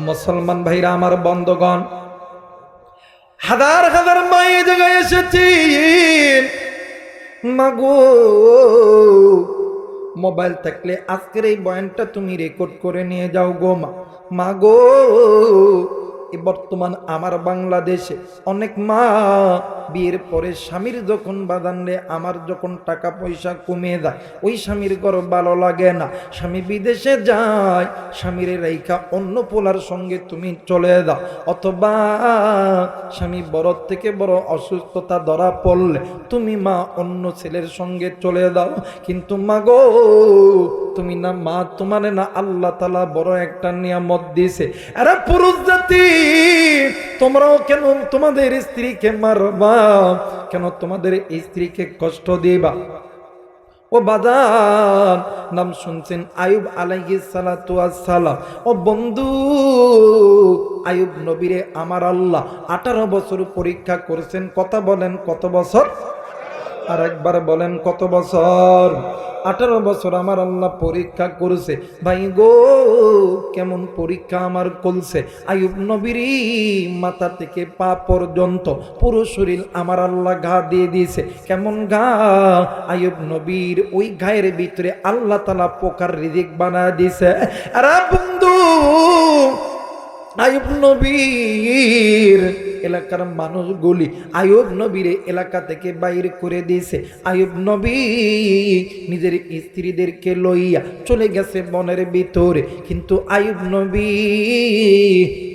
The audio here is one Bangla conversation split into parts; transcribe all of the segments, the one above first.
মুসলমান ভাইরা আমার বন্ধগণ, হাজার হাজার মা এই জায়গায় এসেছেন। মাগো, মোবাইল থাকলে আজকের এই বয়ানটা তুমি রেকর্ড করে নিয়ে যাও গো মা। মাগো, বর্তমান আমার বাংলাদেশে অনেক মা বিয়ের পরে স্বামীর যখন বাদানলে আমার যখন টাকা পয়সা কমে যায়, ওই স্বামীর ঘর ভালো লাগে না, স্বামী বিদেশে যায়, স্বামীর রেখা অন্য পোলার সঙ্গে তুমি চলে যাও, অথবা স্বামী বড় থেকে বড় অসুস্থতা ধরা পড়লে তুমি মা অন্য ছেলের সঙ্গে চলে যাও। কিন্তু মা গো, তুমি না মা, তোমার না আল্লাহ তাআলা বড় একটা নিয়ামত দিয়েছে। আরে পুরুষ জাতি, তোমরাও কেন তোমাদের স্ত্রীকে মারবা? কেন তোমাদের স্ত্রীকে কষ্ট দিবা? ও বাজান, নাম শুনছেন আয়ুব আলাইহিস সালাতু ওয়াস সালাম। ও বন্ধু, আয়ুব নবীরে আমার আল্লাহ 18 বছর পরীক্ষা করেছেন। কথা বলেন কত বছর? আর একবার বলেন কত বছর? 18 বছর আমার আল্লাহ পরীক্ষা করেছে। ভাই গো, কেমন পরীক্ষা আমার করছে! আয়ুব নবীর মাথা থেকে পা পর্যন্ত পুরো শরীর আমার আল্লাহ ঘা দিয়ে দিয়েছে। কেমন ঘা! আয়ুব নবীর ওই ঘায়ের ভিতরে আল্লাহ তাআলা পোকার রিজিক বানায় দিয়েছে। আরে বন্ধু, আয়ুব নবীর এলাকার মানুষগুলি আয়ুব নবীর এলাকা থেকে বাইর করে দিয়েছে। আয়ুব নবী নিজের স্ত্রীদেরকে লইয়া চলে গেছে বনের ভিতরে। কিন্তু আয়ুব নবী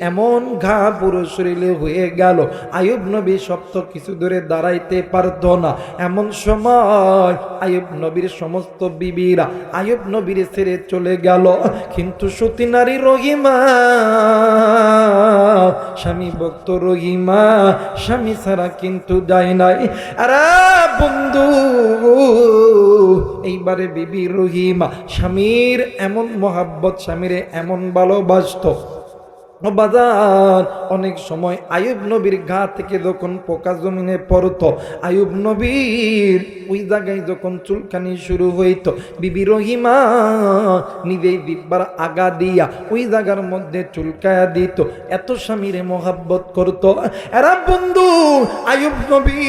এমন ঘা পুরো শরীরে হয়ে গেল, আয়ুব নবী সপ্ত কিছু ধরে দাঁড়াইতে পারত না। এমন সময় আয়ুব নবীর সমস্ত বিবিরা আয়ুব নবীর ছেড়ে চলে গেল। কিন্তু সতী নারী রহিমা, স্বামী ভক্ত রহিমা, স্বামী ছাড়া কিন্তু যায় নাই। আরে বন্ধু, এইবারে বিবি রহিমা স্বামীর এমন মহাব্বত, স্বামীরে এমন ভালোবাসত। বাজার অনেক সময় আয়ুব নবীর গা থেকে যখন পোকা জমিনে পড়তো, আয়ুব নবীর ওই জায়গায় যখন চুলকানি শুরু হইতো, বিবি রহিমা নিজেই দিব্বার আগা দিয়া ওই জায়গার মধ্যে চুলকায়া দিত। এত স্বামীরে মোহাব্বত করতো। এরা বন্ধু, আয়ুব নবী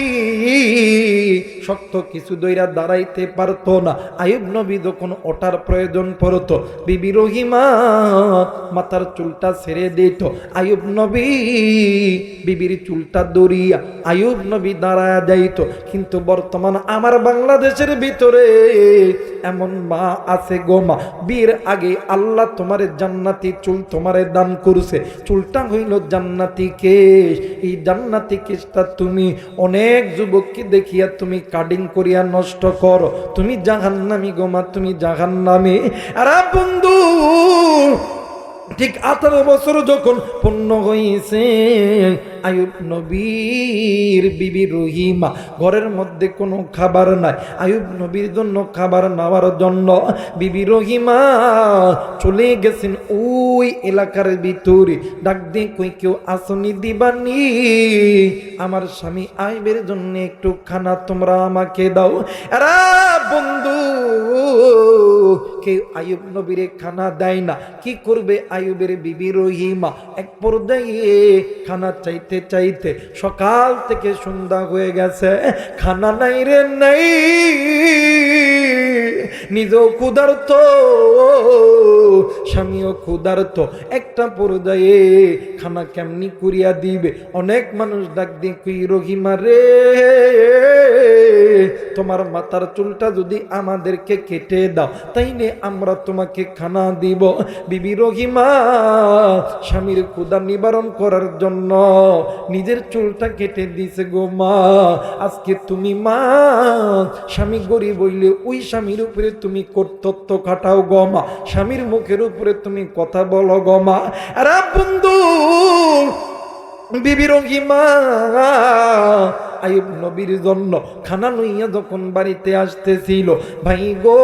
শক্ত কিছু দইরা দাঁড়াইতে পারতো না। আয়ুব নবী যখন ওঠার প্রয়োজন পড়তো, বিবি রহিমা মাথার চুলটা ছেড়ে দিত। আয়ুব নবী বিবির চুলটা দড়িয়া আয়ুব নবী দাঁড়ায়া যাইত। কিন্তু বর্তমান আমার বাংলাদেশের ভিতরে এমন মা আছে গো মা, বিয়ের আগে আল্লাহ তোমার জান্নাতি চুল তোমারে দান করছে। চুলটা হইল জান্নাতি কেশ। এই জান্নাতি কেশটা তুমি অনেক যুবককে দেখিয়া তুমি কাটিং করিয়া নষ্ট করো। তুমি জাহান্নামী গো মা, তুমি জাহান্নামী। আরে বন্ধু, ঠিক 18 বছর যখন পূর্ণ হয়েছে, আয়ুব নবীর বিবি রহিমা ঘরের মধ্যে কোনো খাবার নাই। আয়ুব নবীর জন্য খাবার নেওয়ার জন্য বিবি রহিমা চলে গেছেন ওই এলাকার ভিতরে। ডাক দিয়ে কই, কেউ আসনি দিবানি? আমার স্বামী আয়ুবের জন্য একটু খানা তোমরা আমাকে দাও। আরে বন্ধু, কেউ আয়ুব নবীরে খানা দেয় না। কি করবে আয়ুবের বিবি রহিমা? এক পর্যায়ে খানা চাইতে চাইতে সকাল থেকে সন্ধ্যা হয়ে গেছে, খানা নাই রে নাই, নিজেও ক্ষুধার্ত, স্বামীও ক্ষুধার্ত। একটা পর্যায়ে খানা কেমনি করিয়া দিবে? অনেক মানুষ ডাক দিয়ে কই, রহিমা রে, তোমার মাথার চুলটা যদি আমাদেরকে কেটে দাও, তাইলে আমরা তোমাকে খানা দিব। বিবি রহিমা স্বামীর ক্ষুধা নিবারণ করার জন্য নিজের চুলটা কেটে দিছে গো মা। আজকে তুমি মা, স্বামী গরিব হইলে ওই স্বামীর উপরে তুমি কর্তৃত্ব খাটাও গো মা, স্বামীর মুখের উপরে তুমি কথা বলো গো মা। আরে বন্ধু, বিবি রহিমা আয়ুব নবীর জন্য খানা লইয়া যখন বাড়িতে আসতেছিল, ভাই গো,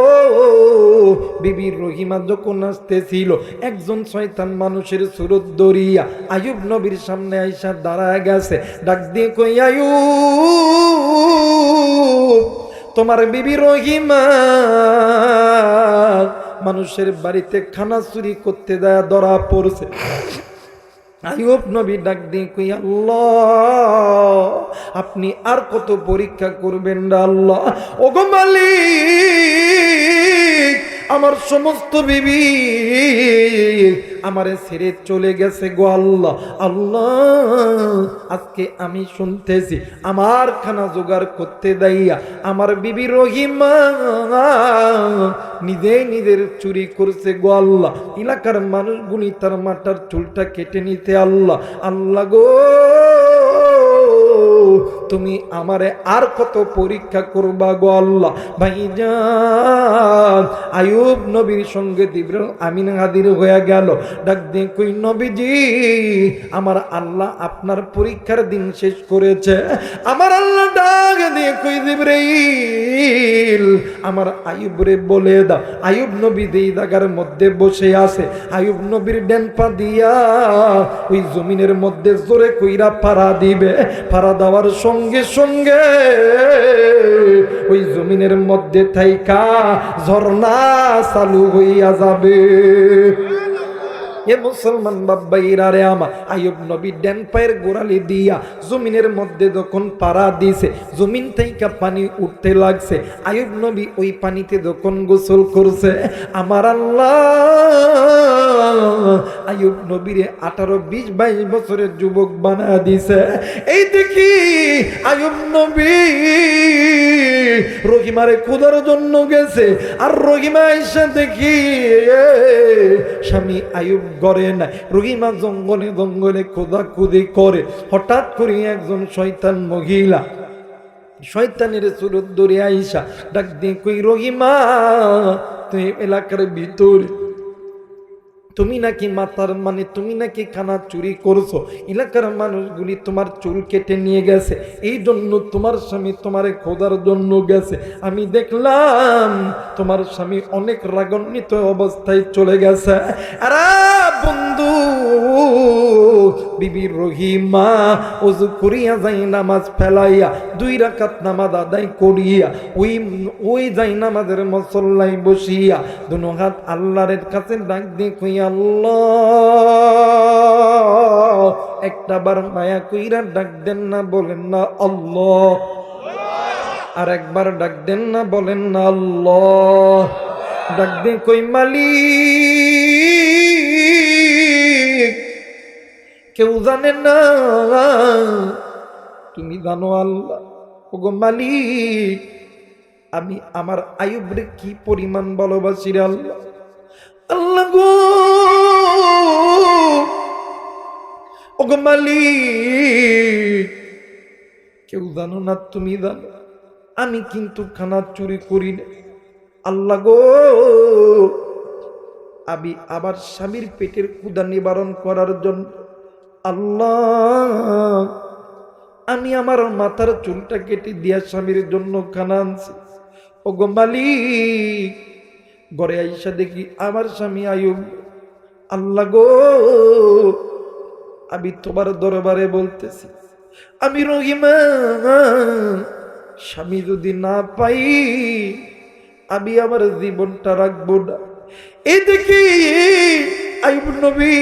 বিবি রহিমা যখন আসতেছিল, একজন শয়তান মানুষের সুরত দরিয়া আয়ুব নবীর সামনে আইসা দাঁড়ায় গেছে। ডাক দিয়ে কই, আয়ুব, তোমার বিবি রহিমা মানুষের বাড়িতে খানা চুরি করতে দেয়া ধরা পড়ছে। আইয়ুব নবী ডাক দিয়ে কই, আল্লাহ আপনি আর কত পরীক্ষা করবেন না আল্লাহ। ওগো মালিক, আমার সমস্ত বিবি আমারে ছেড়ে চলে গেছে গো আল্লাহ। আল্লাহ আজকে আমি শুনতেছি আমার খানা জোগাড় করতে দাইয়া আমার বিবি রহিমা নিজের চুরি করছে গো আল্লাহ। এলাকার মানুষগুলি তার মাথার চুলটা কেটে নিতে আল্লাহ। আল্লাহ গো তুমি আমারে আর কত পরীক্ষা করবা গো আল্লাহ। ভাইজান আইয়ুব নবীর সঙ্গে জিবরাইল আমিন হাজির হয়ে গেল। ডাক দিয়ে কই, নবীজি আমার আল্লাহ আপনার পরীক্ষার দিন শেষ করেছে। আমার আল্লাহ ডাক দিয়ে কই, জিবরাইল আমার আইয়ুব রে বলে দাও, আইয়ুব নবী যেই জায়গার মধ্যে বসে আছে আইয়ুব নবীর ডান পা দিয়া ওই জমিনের মধ্যে জোরে কইরা পাড়া দিবে। পাড়া দেওয়ার সঙ্গে সঙ্গে ওই জমিনের মধ্যে থাইকা ঝর্ণা চালু হইয়া যাবে। এ মুসলমান বাবাইরা রে আমার, আইয়ুব নবী ডান পায়ের গোড়ালি দিয়া জমিনের মধ্যে যখন পাড়া দিছে জমিন থেকে পানি উঠতে লাগছে। আইয়ুব নবী ওই পানিতে যখন গোসল করছে, আমার আল্লাহ আইয়ুব নবীরে 18, 20, 22 বছরের যুবক বানা দিছে। এই দেখি আইয়ুব নবী রহিমারে খোদার জন্য গেছে, আর রহিমা এসে দেখি স্বামী আইয়ুব ঘরে নাই। রহিমা জঙ্গলে জঙ্গলে খোদাখুদি করে। হঠাৎ করে একজন শয়তান মহিলা শয়তানের সুরত ধরে আইসা ডাক দিয়ে কই, রহিমা তুই এলাকার ভিতরে তুমি নাকি মাতার মানে তুমি নাকি খানা চুরি করছো, এলাকার মানুষগুলি তোমার চুল কেটে নিয়ে গেছে, এই জন্য তোমার স্বামী তোমারে খোদার জন্য গেছে। আমি দেখলাম তোমার স্বামী অনেক রাগান্বিত অবস্থায় চলে গেছে। আরে বন্ধু, বিবি রহিমা ওযু করিয়া যাই নামাজ ফেলাইয়া 2 রাকাত নামাজ আদায় করিয়া ওই যাই নামাজের মুসল্লায় বসিয়া দুনো হাত আল্লাহর কাছে ডাক দিয়ে কই, আল্লাহ একটা বার মায়া কইরা ডাক দেন না, বলেন না আল্লাহ। আর একবার ডাক দেন না, বলেন না আল্লাহ। ডাক দিয়ে কই, মালিক কেউ জানে না, তুমি জানো আল্লাহ। ওগো মালিক, আমি আমার আইয়ুবরে কি পরিমাণ ভালোবাসি রে আল্লাহ। আল্লাহ গো, ওগো মালিক কেউ জানো না, তুমি জানো আমি কিন্তু খানা চুরি করি না। আল্লাহ গো, আমি আবার স্বামীর পেটের ক্ষুধা নিবারণ করার জন্য আল্লাহ আমি আমার মাথার চুলটা কেটে দিয়া স্বামীর জন্য খানা আনছি। ওগো মালিক, ঘরে আইসা দেখি আমার স্বামী আইয়ুব। আল্লাহ গো, আমি তোমার দরবারে বলতেছি, আমি রহিমা স্বামী যদি না পাই আমি আমার জীবনটা রাখবো না। এই দেখি আইয়ুব নবী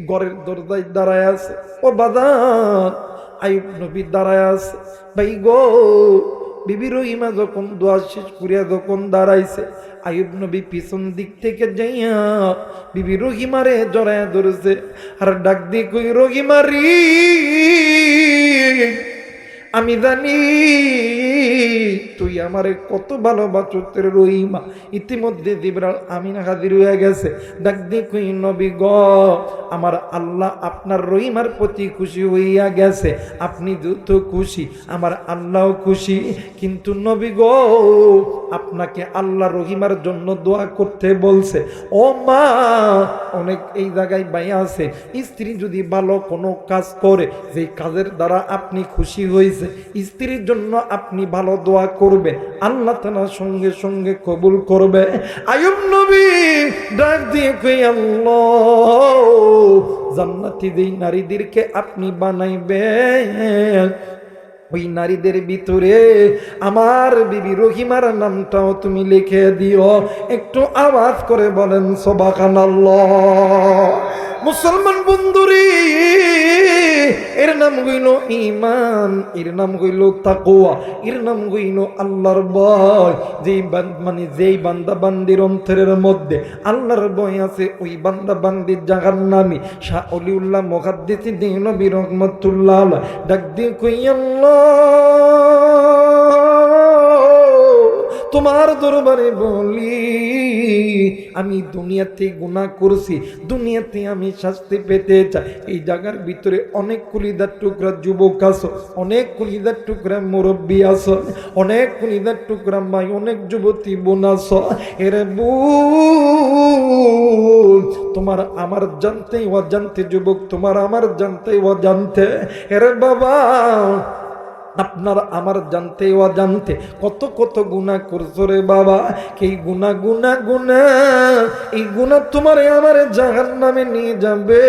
ঘরের দরজায় দাঁড়ায় আছে। ও বাদান, আইয়ুব নবী দাঁড়ায় আছে। ভাই গো, বিবি রহিমা যখন দোয়া শেষ করিয়া যখন দাঁড়াইছে, আইয়ুব নবী পিছন দিক থেকে যাইয়া বিবি রহিমারে জড়াইয়া ধরেছে আর ডাক দিয়ে কই, রহিমারি আমি জানি তুই আমারে কত ভালোবাসো রে রহিমা। ইতিমধ্যে জিবরাইল আমিন হাজির হয়ে গেছে। ডাক দিয়ে কই, নবী গ, আমার আল্লাহ আপনার রহিমার প্রতি খুশি হইয়া গেছে। আপনি যত খুশি আমার আল্লাহও খুশি। কিন্তু নবী গ, আপনাকে আল্লাহ রহিমার জন্য দোয়া করতে বলছে। ও মা, অনেক এই জায়গায় বাইয়া আছে, স্ত্রী যদি ভালো কোনো কাজ করে যেই কাজের দ্বারা আপনি খুশি হয়েছে, স্ত্রীর জন্য আপনি ভালো দোয়া করবে, আল্লাহ তাআলা সঙ্গে সঙ্গে কবুল করবে। আইয়ুব নবী ডাক দিয়ে কই, আল্লাহ জান্নাতি যেই নারীদেরকে আপনি বানাইবেন ওই নারীদের ভিতরে আমার বিবি রহিমার নামটাও তুমি লিখে দিও। একটু আওয়াজ করে বলেন সুবহানাল্লাহ। মুসলমান বন্ধুরে, এর নাম হইল ঈমান, এর নাম হইল তাকওয়া, এর নাম হইল আল্লাহর ভয়। যেই বান্দা বান্দির অন্তরের মধ্যে আল্লাহর ভয় আছে, ওই বান্দা বান্দির জাহান্নামী। শাহ অলিউল্লাহ মুহাদ্দিস নবী রহমাতুল্লাহ আলাইহি ডাক দিয়ে কই, আল্লাহ তোমার দরবারে বলি, আমি দুনিয়াতে গুনাহ করছি, দুনিয়াতে আমি শাস্তি পেতে চাই। এই জায়গার ভিতরে অনেক কলিজার টুকরা যুবক আছো, অনেক কলিজার টুকরা মুরব্বী আছো, অনেক কলিজার টুকরা মাই, অনেক যুবতী বোন আছো। এর বোন, তোমার আমার জানতে অজান্তে, যুবক তোমার আমার জানতে অজান্তে, এর বাবা আপনার আমার জানতে অজান্তে কত কত গুনাহ করছো রে বাবা। এই গুনাহ গুনাহ গুনাহ, এই গুনাহ তোমার আমার জাহান্নামে নিয়ে যাবে।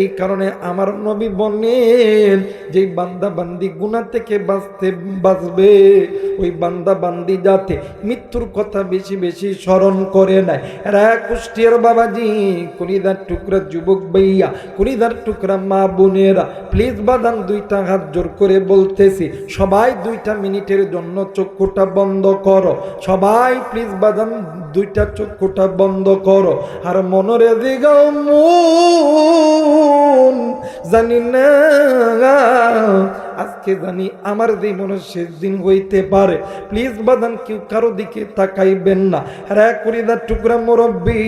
এই কারণে আমার নবী বলেন, যে বান্দা বান্দি গুনাহ থেকে বাঁচবে, ওই বান্দা বান্দি যাতে মৃত্যুর কথা বেশি বেশি স্মরণ করে নেয়। এরা কুষ্টিয়ার বাবাজি, কলিজার টুকরা যুবক ভাইয়া, কলিজার টুকরা মা বোনেরা, প্লিজ বাদান দুইটা হাত জোর করে বলতেছি, সবাই 2 মিনিটের জন্য চক্ষুটা বন্ধ করো। সবাই প্লিজ বাদান 2টা চক্ষুটা বন্ধ করো। আর মনরে দিগাও মন, জানি না আজকে জানি আমার জীবনের শেষ দিন হইতে পারে। প্লিজ বাদান কেউ কারো দিকে তাকাইবেন না। আর এক কলিজার টুকরা মুরব্বী,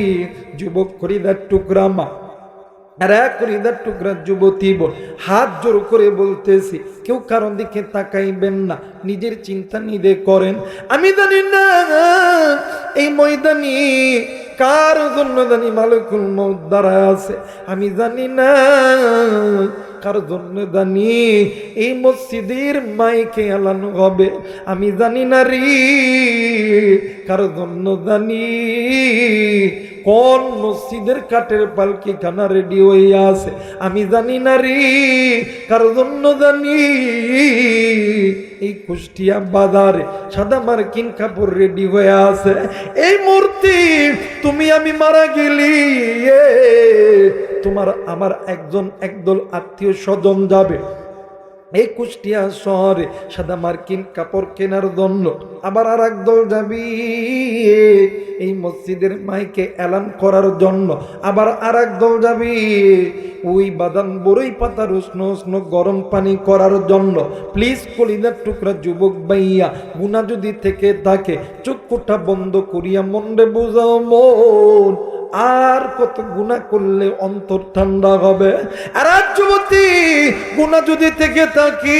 যুবক কলিজার টুকরা মা, আর এক কলিজার টুকরা যুবতী বোন, হাত জোর করে বলতেছি, কেউ কারোর দিকে তাকাইবেন না, নিজের চিন্তা নিজে করেন। আমি জানি না এই ময়দানে কার জন্য জানি মালিকুল মউত দাঁড়ায় আছে, আমি জানি না কার জন্য জানি এই মসজিদের মাইকে এলানো হবে, আমি জানি না রে কার জন্য জানি কোন মসজিদের কাঠের পালকি খানা রেডি হইয়া আছে, আমি জানি না রে কার জন্য জানি এই কুষ্টিয়া বাজারে সাদা মার্কিন কাপড় রেডি হয়ে আছে। এই মূর্তি তুমি আমি মারা গেলি, তোমার আমার একদল আত্মীয় স্বজন যাবে এই কুষ্টিয়া শহরে সাদা মার্কিন কাপড় কেনার জন্য, আবার আর একদল যাবি এই মসজিদের মাইকে এলান করার জন্য, আবার আর একদল যাবি ওই বাদাম বড়ই পাতার উষ্ণ উষ্ণ গরম পানি করার জন্য। প্লিজ কলিজার টুকরা যুবক ভাইয়া, গুনাহ যদি থেকে থাকে চক্ষুটা বন্ধ করিয়া মনরে বুঝাও, মন আর কত গুনাহ করলে অন্তর ঠান্ডা হবে। আর যুবতী, গুনাহ যদি থেকে থাকি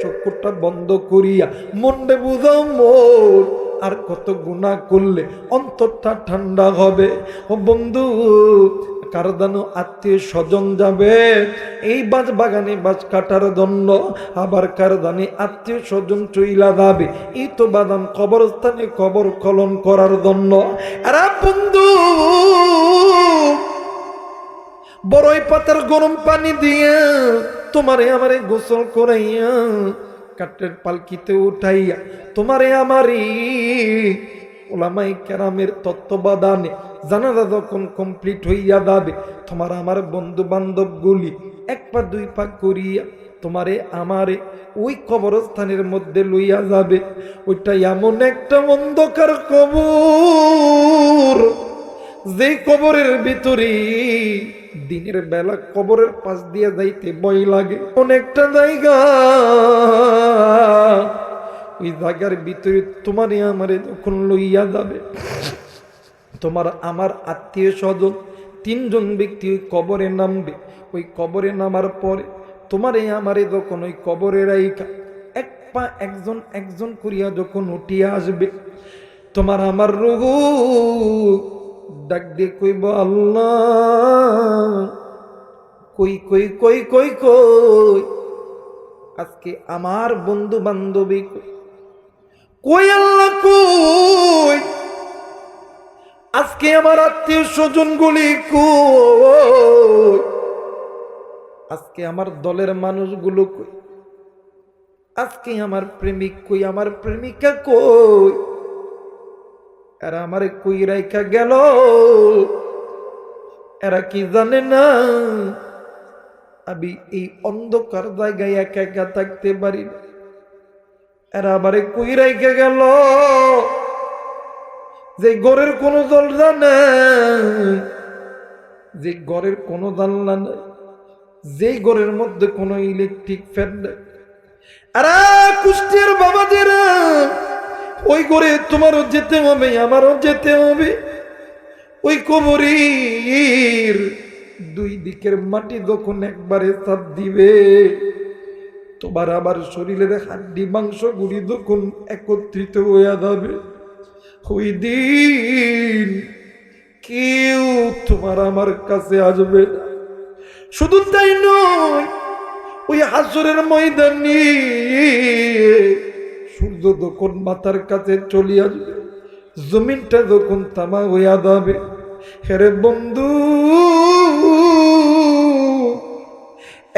চক্ষুটা বন্ধ করিয়া মনরে বুঝাও, মন আর কত গুনাহ করলে অন্তরটা ঠান্ডা হবে। ও বন্ধু, কার যেন আত্মীয় স্বজন যাবে এই বাজ বাগানে বাজ কাটার জন্য, আবার কার জানি আত্মীয় স্বজন চইলা যাবে এই তো বাদাম কবরস্থানে কবর খনন করার জন্য। আর বন্ধু, বড়ই পাতার গরম পানি দিয়ে তোমারে আমারে গোসল করাইয়া কাঠের পালকিতে উঠাইয়া তোমারে আমারে ওলামায়ে কেরামের তত্ত্বাবধানে জানাজা যখন কমপ্লিট হইয়া যাবে, তোমার আমার বন্ধু বান্ধব গুলি 1 পা 2 পা করিয়া তোমারে আমারে ওই কবরস্থানের মধ্যে লইয়া যাবে। ওইটা এমন একটা অন্ধকার কবর, যে কবরের ভিতরে দিনের বেলা কবরের পাশ দিয়ে যাইতে ভয় লাগে। অনেকটা জায়গা, ওই জায়গার ভিতরে তোমারে আমারে যখন লইয়া যাবে, তোমার আমার আত্মীয় স্বজন 3 জন ব্যক্তি ওই কবরে নামবে। ওই কবরে নামার পরে তোমারে আমারে যখন ওই কবরে রাইখা 1 পা একজন একজন করিয়া যখন উঠিয়া আসবে, তোমার আমার রূহ ডাক দিয়ে কইব, আল্লাহ কই কই কই কই কই আজকে আমার বন্ধু বান্ধবী কই, আল্লাহ কই আজকে আমার আত্মীয় স্বজন গুলি কই, আজকে আমার দলের মানুষগুলো কই, আজকে আমার প্রেমিক কই, আমার প্রেমিকা কই, এরা আমারে কই রাইখা গেল? এরা কি জানে না আমি এই অন্ধকার জায়গায় একা একা থাকতে পারি না? এরা আমারে কই রাইখা গেল? যে ঘরের কোনো দরজা নাই, যে ঘরের কোনো জানলা নাই, যেই ঘরের মধ্যে কোনো ইলেকট্রিক ফ্যান নাই। আরে কুষ্টিয়ার বাবাজিরা, ওই ঘরে তোমারও যেতে হবে, আমারও যেতে হবে। ওই কবরের দুই দিকের মাটি যখন একবারে চাপ দিবে, তোমার আমার শরীরের হাড্ডি মাংস গুড়ি যখন একত্রিত হয়ে যাবে, ওই দিন কেউ তোমার আমার কাছে আসবে না। শুধু তাই নয়, ওই হাসরের ময়দানে সূর্য যখন মাথার কাছে চলে আসবে, জমিনটা যখন তামা হইয়া যাবে, হেরে বন্ধু,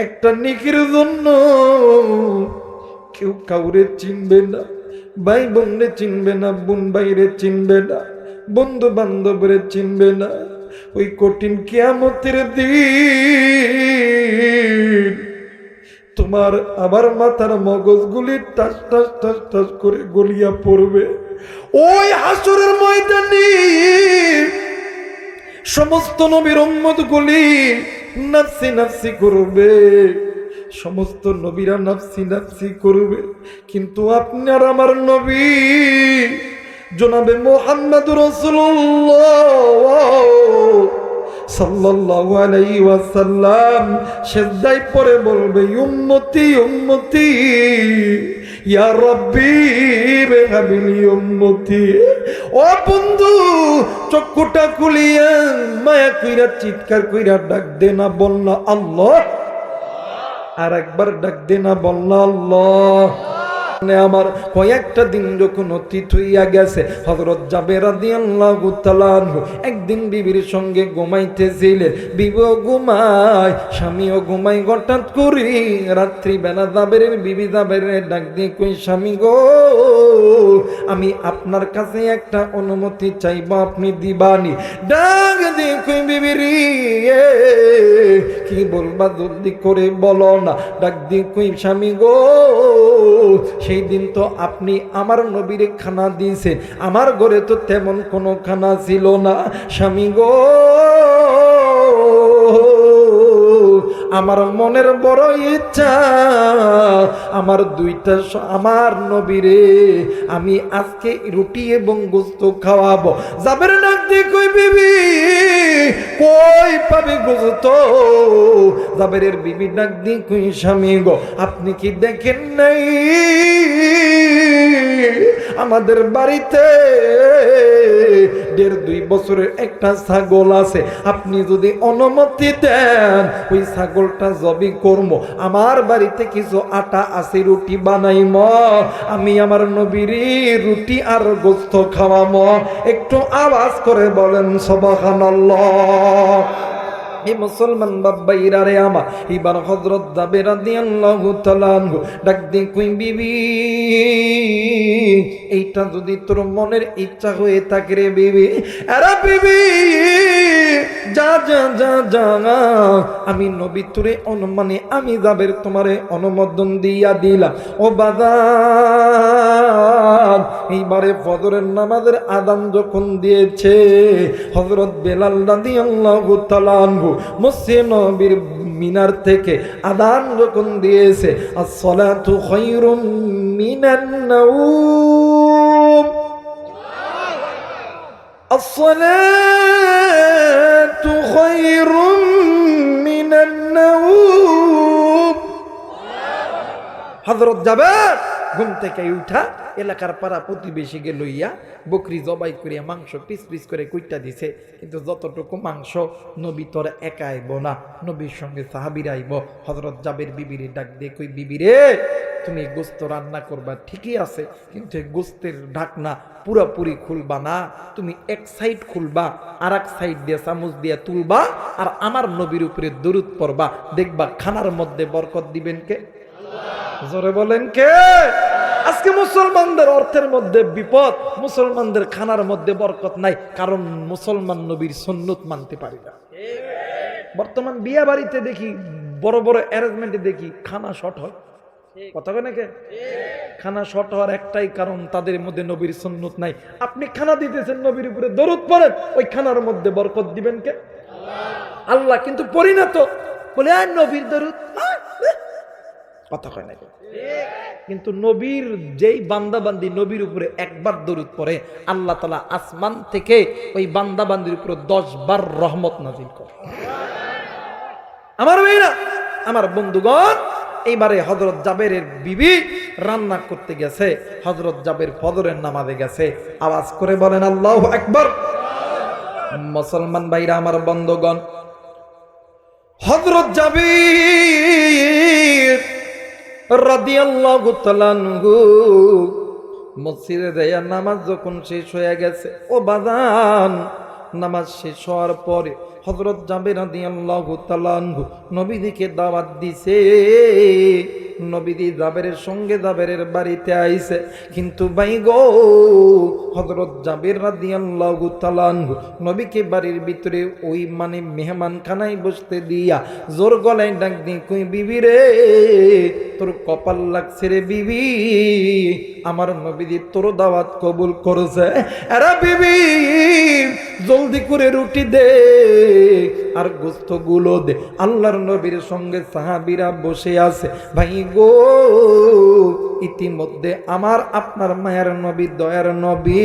একটা নেকির জন্য কেউ কাউরে চিনবে না, ভাই বোনরে চিনবে না, বোন ভাইরে চিনবে না, বন্ধু বান্ধবরে চিনবে না। ওই কঠিন কিয়ামতের দিন তোমার আবার মাথার মগজগুলি টাস টাস টাস টাস করে গলিয়া পড়বে। ওই হাসরের ময়দানে সমস্ত নবীর উম্মত গুলি নাফসি নাফসি করবে, সমস্ত নবীরা নাফসি নাফসি করবে, কিন্তু আপনার আমার নবী জনাবে মুহাম্মদুর রাসূলুল্লাহ সাল্লাল্লাহু আলাইহি ওয়াসাল্লাম সিজদায় পড়ে বলবে, উম্মতি উম্মতি ইয়া রাব্বি বিহাবিলি উম্মতি। ও বন্ধু, চক্ষুটা খুলিয়া মায়া কইরা চিৎকার কইরা ডাক দে না, বল না আল্লাহ। আর একবার ডাক দে না, বল না আল্লাহ। আমার কয়েকটা দিন যখন অতীত হইয়া গেছে, হযরত জাবের রাদিয়াল্লাহু তাআলা আনহু একদিন বিবির সঙ্গে ঘুমাইতেছিলেন। বিবিও ঘুমায়, স্বামীও ঘুমায়। হঠাৎ করে রাত্রিবেলা জাবেরের বিবি জাবেরের ডাক দিয়ে কই, স্বামী গো, আমি আপনার কাছে একটা অনুমতি চাইব, আপনি দিবানি? ডাক দিয়ে কই, বিবি রে কি বলবা, জলদি করে বলো না। ডাক দিয়ে কই, স্বামী গো, সেই দিন তো আপনি আমার নবীরে খানা দিয়েছেন, আমার ঘরে তো তেমন কোনো খানা ছিল না। স্বামী গো, আমার মনের বড় ইচ্ছা, আমার আমার নবীরে আমি আজকে রুটি এবং গোস্ত খাওয়াবো। জাবের ডাক দিয়ে কই, বিবি কই পাবে গোস্ত? জাবেরের বিবি ডাক দিয়ে কই, স্বামী গো, আপনি কি দেখেন নাই আমাদের বাড়িতে 1.5-2 বছরের একটা ছাগল আছে, আপনি যদি অনুমতি দেন ওই ছাগলটা জবি করব, আমার বাড়িতে কিছু আটা আছে, রুটি বানাইম, আমি আমার নবীরে রুটি আর গোস্ত খাওয়াম। একটু আওয়াজ করে বলেন সুবহানাল্লাহ। মুসলমান বাবাইরা রে আমার, এবার হযরত জাবের রাদিয়াল্লাহু তাআলা আনহু ডাক দিয়ে কই, বিবি এইটা যদি তোর মনের ইচ্ছা হয়ে থাকে রে বিবি, আরে বিবি যা যা যা যা, আমি নবী তোরে অনুমানে আমি জাবের তোমারে অনুমোদন দিয়া দিলাম। ও বাজার, এইবারে ফজরের নামাজের আযান যখন দিয়েছে, হযরত বেলাল রাদিয়াল্লাহু তাআলা আনহু মসজিদে নববীর মিনার থেকে আযান যখন দিয়েছে, আসসালাতু খায়রুম মিনান নাওম, আসসালাতু খায়রুম মিনান নাওম। হযরত জাবের ঘুম থেকে উঠা এলাকার পাড়া প্রতিবেশীকে লইয়া বকরি জবাই করিয়া মাংস পিস পিস করে কুইটা দিছে। কিন্তু যতটুকু মাংস নবী তোর একা আইব না, নবীর সঙ্গে সাহাবীরা আইব। হযরত জাবের বিবিরে ডাক দিয়ে কই, বিবি রে, তুমি গোস্ত রান্না করবা ঠিকই আছে, কিন্তু গোস্তের ঢাকনা পুরোপুরি খুলবা না, তুমি এক সাইড খুলবা, আর এক সাইড দিয়ে চামচ দিয়ে তুলবা, আর আমার নবীর উপরে দরুদ পড়বা, দেখবা খানার মধ্যে বরকত দিবেন কে? জোরে বলেন কে? আজকে মুসলমানদের অর্থের মধ্যে বিপদ, মুসলমানদের খানার মধ্যে বরকত নাই, কারণ মুসলমান নবীর সুন্নত মানতে পারি না। বর্তমান বিয়া বাড়িতে দেখি, বড় বড় অ্যারেঞ্জমেন্টে দেখি খানা শর্ট হয়। কথা কয় নাকি? খানা শর্ট হওয়ার একটাই কারণ, তাদের মধ্যে নবীর সুন্নত নাই। আপনি খানা দিতেছেন, নবীর উপরে দরুদ পড়েন, ওই খানার মধ্যে বরকত দিবেন কে? আল্লাহ। কিন্তু পড়ি না তো, বলে আর নবীর দরুদ, কথা কয় নাকি? কিন্তু নবীর যেই বান্দাবান্দি নবীর উপরে একবার দরুদ পড়ে, আল্লাহ তাআলা আসমান থেকে ওই বান্দাবান্দির উপরে 10 বার রহমত নাযিল করে। আমার ভাইরা, আমার বন্ধুগণ, এইবারে হযরত জাবেরের বিবি রান্না করতে গেছে, হযরত জাবের ফজরের নামাজে গেছে। আওয়াজ করে বলেন আল্লাহু আকবার। মুসলমান ভাইরা, আমার বন্ধুগণ, হযরত জাবের রাদিয়াল্লাহু তাআলা আনহু মসজিদে যাইয়া নামাজ যখন শেষ হয়ে গেছে, ও বাজান, নামাজ শেষ হওয়ার পরে হযরত জাবের রাদিয়াল্লাহু তাআলা আনহু নবীজিকে দাওয়াত দিছে। নবীজি জাবেরের সঙ্গে জাবেরের বাড়িতে আইছে, কিন্তু ভাই গো, হযরত জাবের রাদিয়াল্লাহু তাআলা আনহু নবীকে বাড়ির ভিতরে ওই মেহমানখানায় বসতে দিয়া জোর গলায় ডাক দিয়ে কই, বিবি রে, তোর কপাল লাগছে রে বিবি, আমার নবীজি তোর দাওয়াত কবুল করেছে। আরে বিবি, জলদি করে রুটি দে আর গোস্ত গুলো দে। আল্লাহর নবীর সঙ্গে সাহাবীরা বসে আছে। ভাই গো, ইতিমধ্যে আমার আপনার মায়ের নবী, দয়ার নবী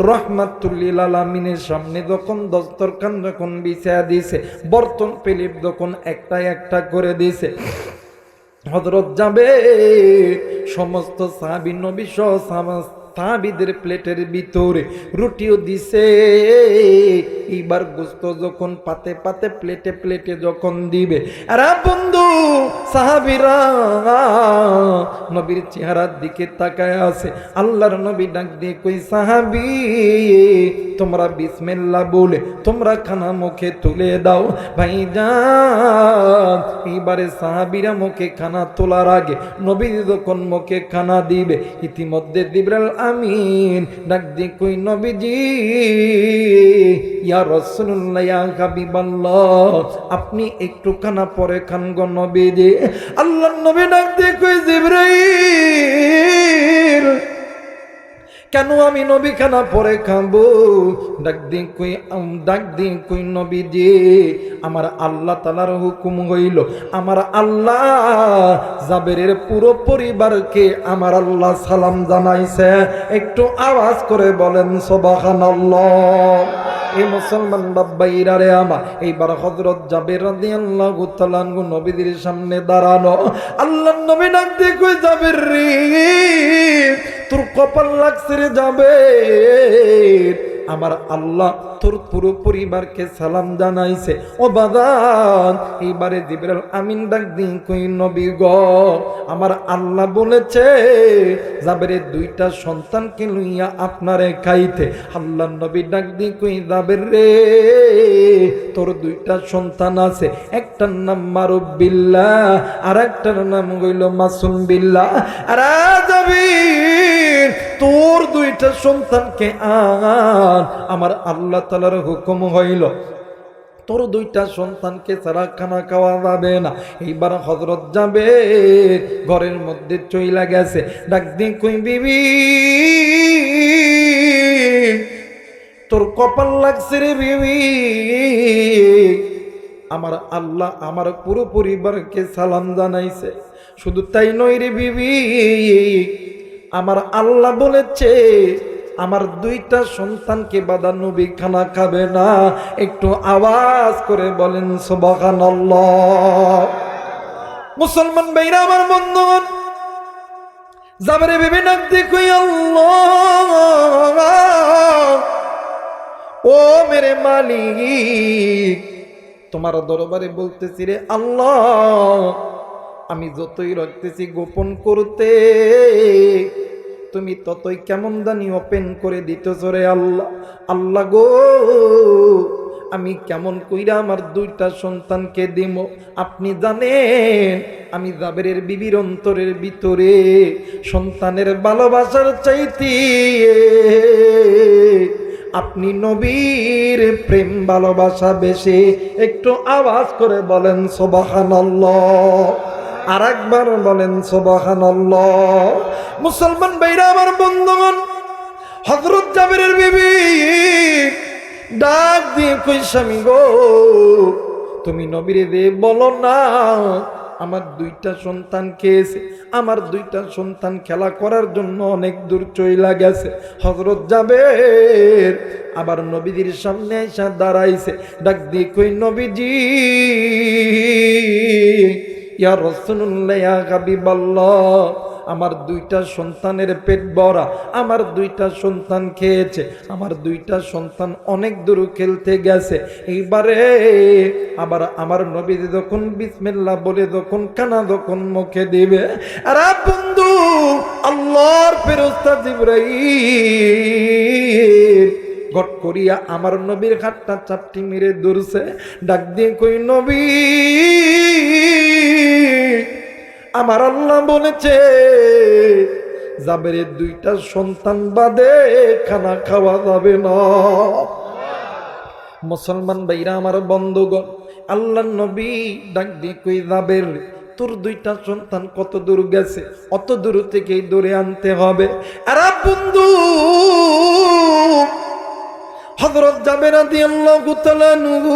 রাহমাতুল লিল আলামিনের সামনে যখন দস্তরখান যখন বিছায়া দিয়েছে, বর্তন পেলিপ যখন একটা একটা করে দিয়েছে, হযরত জাবের সমস্ত সাহাবী নবী সহ সাহাবীদের প্লেটের ভিতরে রুটিও দিছে। এইবার গোস্ত যখন পাতে পাতে প্লেটে প্লেটে যখন দিবে, আরে বন্ধু, সাহাবীরা নবীর চেহারার দিকে তাকায় আছে। আল্লাহর নবী ডাক দিয়ে কই, সাহাবী, তোমরা বিসমিল্লাহ বলে তোমরা খানা মুখে তুলে দাও। ভাইজান, এইবারে সাহাবীরা মুখে খানা তোলার আগে নবী যখন মুখে খানা দিবে, ইতিমধ্যে জিবরাইল আমিন ডাক দিয়ে কই, নবীজি, ইয়া রাসূলুল্লাহ, ইয়া হাবিবাল্লাহ, আপনি একটু খানা পরে খান গো নবীজি। আল্লাহর নবী ডাক দিয়ে কই, জিবরাইল, কেন আমি নবী খানা পরে খাবো? ডাক দিন কই, নবীজি, আমার আল্লাহ তাআলার হুকুম হইল, আমার আল্লাহ জাবেরের পুরো পরিবারকে আমার আল্লাহ সালাম জানাইছে। একটু আওয়াজ করে বলেন সুবহানাল্লাহ। এই মুসলমান বাবাইরা রে আমার, এইবার হযরত জাবের রাদিয়াল্লাহু তাআলা আনহু নবীদের সামনে দাঁড়ানো। আল্লাহর নবী ডাক দিয়ে কই, জাবের রে, তোর কপাল লাগছে রে জাবের, আমার আল্লাহ তোর পুরো পরিবারকে সালাম জানাইছে। ও বাদান, এইবারে জিবরাইল আমিন ডাক দিন কই, নবী গো, আমার আল্লাহ বলেছে জাবেরের 2টা সন্তানকে লইয়া আপনারে খাইতে। আল্লাহর নবী ডাক দিন কই, জাবের রে, তোর 2টা সন্তান আছে, একটার নাম মারুফ বিল্লাহ আর একটার নাম হইল মাসুম বিল্লাহ। আরে জাবের, তোর 2টা সন্তানকে আন, আমার আল্লাহ তাআলার হুকুম হইল তোর 2টা সন্তানকে ছাড়া খানা খাওয়া যাবে না। এইবার হযরত জাবের ঘরের মধ্যে চইলা গেছে। ডাক দিয়ে কই, বিবি, তোর কপাল লাগছে রে বিবি, আমার আল্লাহ আমার পুরো পরিবারকে সালাম জানাইছে। শুধু তাই নয় রে বিবি, আমার আল্লাহ বলেছে আমার 2টা সন্তানকে বাদা নবী খানা খাবে না। একটু আওয়াজ করে বলেন সুবহানাল্লাহ। মুসলমান ভাইরা, আমার বন্ধুগণ, জাবেরের বিবি ডাক দিয়ে কই আল্লাহ, ও মেরে মালিক, তোমার দরবারে বলতেছি রে আল্লাহ, আমি যতই রাখতেছি গোপন করতে, তুমি ততই কেমন জানি ওপেন করে দিতেছ রে আল্লাহ। আল্লাহ গো, আমি কেমন কইরা আমার দুইটা সন্তানকে দিব? আপনি জানেন আমি জাবেরের বিবির অন্তরের ভিতরে সন্তানের ভালোবাসার চাইতে আপনি নবীর প্রেম ভালোবাসা বেশি। একটু আওয়াজ করে বলেন সুবহানাল্লাহ, আর একবার বলেন সুবহানাল্লাহ। মুসলমান ভাইরা আমার বন্ধুগণ, হযরত জাবেরের বিবি ডাক দিয়ে কই স্বামী গো, তুমি নবীরে দে বলো না আমার দুইটা সন্তান খেয়েছে, আমার দুইটা সন্তান খেলা করার জন্য অনেক দূর চইলা গেছে। হযরত জাবের আবার নবীজির সামনে এসে দাঁড়াইছে, ডাক দিয়ে কই নবীজি, ইয়া রাসূলুল্লাহ, ইয়া হাবিবাল্লাহ, আমার দুইটা সন্তানের পেট ভরা, আমার দুইটা সন্তান খেয়েছে, আমার দুইটা সন্তান অনেক দূর খেলতে গেছে। এইবারে আবার আমার নবী যখন বিসমিল্লাহ বলে যখন কানা যখন মুখে দিবে, আরে বন্ধু, আল্লাহর ফেরেশতা জিবরাইল গট করিয়া আমার নবীর হাতটা চাপটি মেরে ধরছে, ডাক দিয়ে কই নবী, আমার আল্লাহ বলেছে জাবেরের দুইটা সন্তান বাদে খানা খাওয়া যাবে না। মুসলমান ভাইরা আমার বন্ধুগণ, আল্লাহ নবী ডাক দিয়ে কই জাবের, তোর দুইটা সন্তান কত দূর গেছে, অত দূর থেকেই দূরে আনতে হবে। আরে বন্ধু, হযরত জাবের রাদিয়াল্লাহু তাআলা আনহু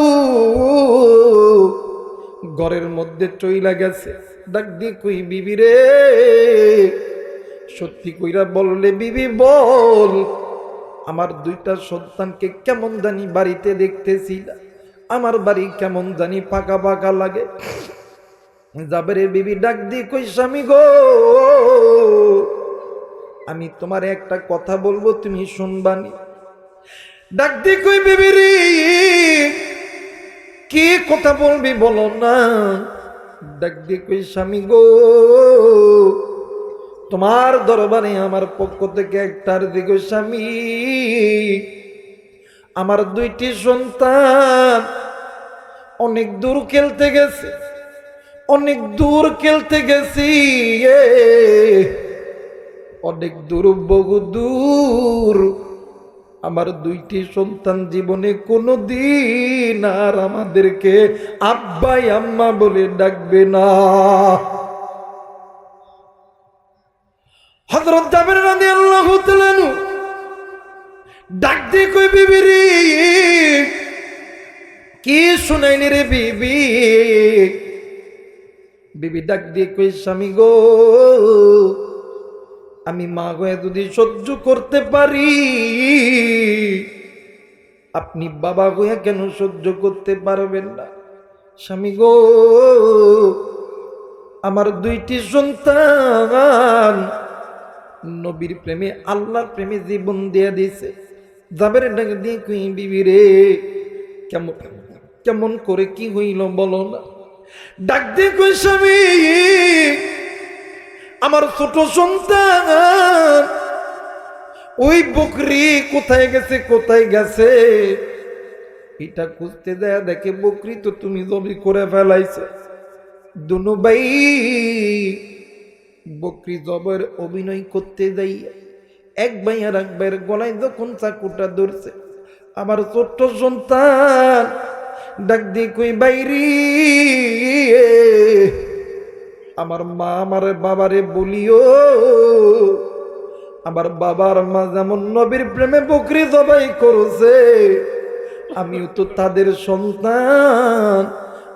ঘরের মধ্যে চইলা গেছে, ডাক দিয়ে কই বিবি রে, সত্যি কইরা বললে বিবি বল, আমার দুইটা সন্তানকে কেমন জানি বাড়িতে দেখতেছি, আমার বাড়ি কেমন জানি ফাঁকা ফাঁকা লাগে। জাবেরের বিবি ডাক দিয়ে কই স্বামী গো, আমি তোমার একটা কথা বলবো, তুমি শুনবানি। ডাক দিয়ে কই বিবি রে, কি কথা বলবি বলো না। ডাক দিয়ে কই স্বামী গো, তোমার দরবারে আমার পক্ষ থেকে একটার দিকে স্বামী, আমার দুইটি সন্তান অনেক দূর খেলতে গেছে, অনেক দূর খেলতে গেছি, অনেক দূর, বহু দূর। আমার দুইটি সন্তান জীবনে কোনো দিন আর আমাদেরকে আব্বাই আম্মা বলে ডাকবে না। হযরত জাবের রাদিয়াল্লাহু তাআলা ডাক দিয়ে কই বিবি রে, কি শুনাইনি রে বিবি? বিবি ডাক দিয়ে কই স্বামী গো, আমি মা হয়ে যদি সহ্য করতে পারি, আপনি বাবা হয়ে কেন সহ্য করতে পারবেন না? স্বামী গো, আমার দুইটি সন্তান নবীর প্রেমে, আল্লাহর প্রেমে জীবন দিয়ে দিয়েছে। জাবের ডাক দিয়ে কই বিবি রে, কেমন কেমন করে কি হইল বলো না। ডাক দিয়ে কই স্বামী, আমার ছোট সন্তান ওই বকরি কোথায় গেছে, কোথায় গেছে, এটা খুঁজতে দেয়া দেখে বকরি তো তুমি জবি করে ফেলাইছে। দুনু ভাই বকরি জবের অভিনয় করতে যাই এক ভাই আর এক ভাইয়ের গলায় যখন চাকুটা ধরছে, আমার ছোট্ট সন্তান ডাক দিয়ে কই বাইরি, আমার মা আমার বাবারে বলিও, আমার বাবার মা যেমন নবীর প্রেমে বকরি জবাই করেছে, আমিও তো তাদের সন্তান,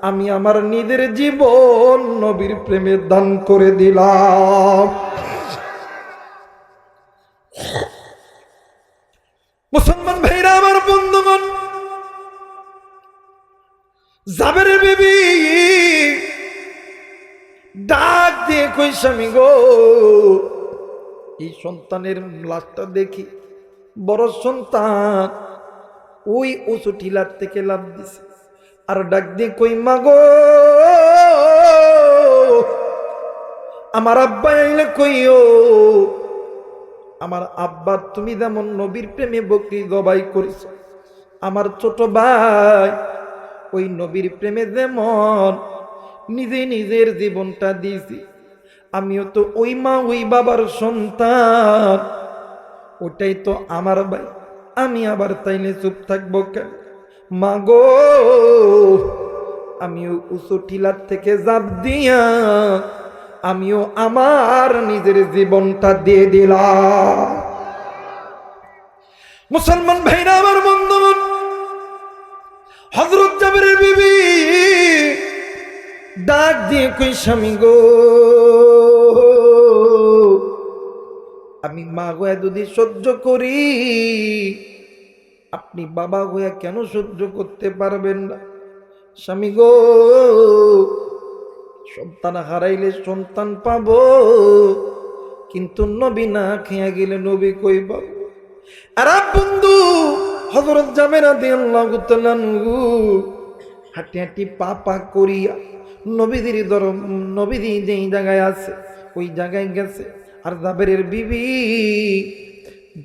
আমি আমার নিজের জীবন নবীর প্রেমে দান করে দিলাম। মুসলমান ভাইরা আমার বন্ধুগণ, জাবেরের বিবি ডাক দিয়ে কই স্বামী গো, এই সন্তানের লাশটা দেখি, বড় সন্তান ওই উঁচু টিলার থেকে লাফ দিছে, আর ডাক দিয়ে কই মা গো, আমার আব্বা আইলে কইও, আমার আব্বা তুমি যেমন নবীর প্রেমে বকরি জবাই করছো, আমার ছোট ভাই ওই নবীর প্রেমে যেমন নিজে নিজের জীবনটা দিয়েছি, আমিও তো ওই মা ওই বাবার সন্তান, ওটাই তো আমার ভাই, আমি আবার তাইলে চুপ থাকবো কেন? মা গো, আমিও উঁচু টিলার থেকে জাপ দিয়া আমিও আমার নিজের জীবনটা দিয়ে দিলাম। মুসলমান ভাইরা আমার বন্ধুগণ, হযরত জাবেরের বিবি ডাক দিয়ে কই স্বামী গো, আমি মা গোয়া যদি সহ্য করি, আপনি বাবা গোয়া কেন সহ্য করতে পারবেন না? স্বামী গো, সন্তান হারাইলে সন্তান পাবো, কিন্তু নবী না খেয়ে গেলে নবী কই পাবো? আর বন্ধু হযরত জাবের রাদিয়াল্লাহু তাআলা আনহু হাঁটি হাঁটি পা পা করিয়া নবীজি যেই জায়গায় আছে ওই জায়গায় গেছে। আর জাবেরের বিবি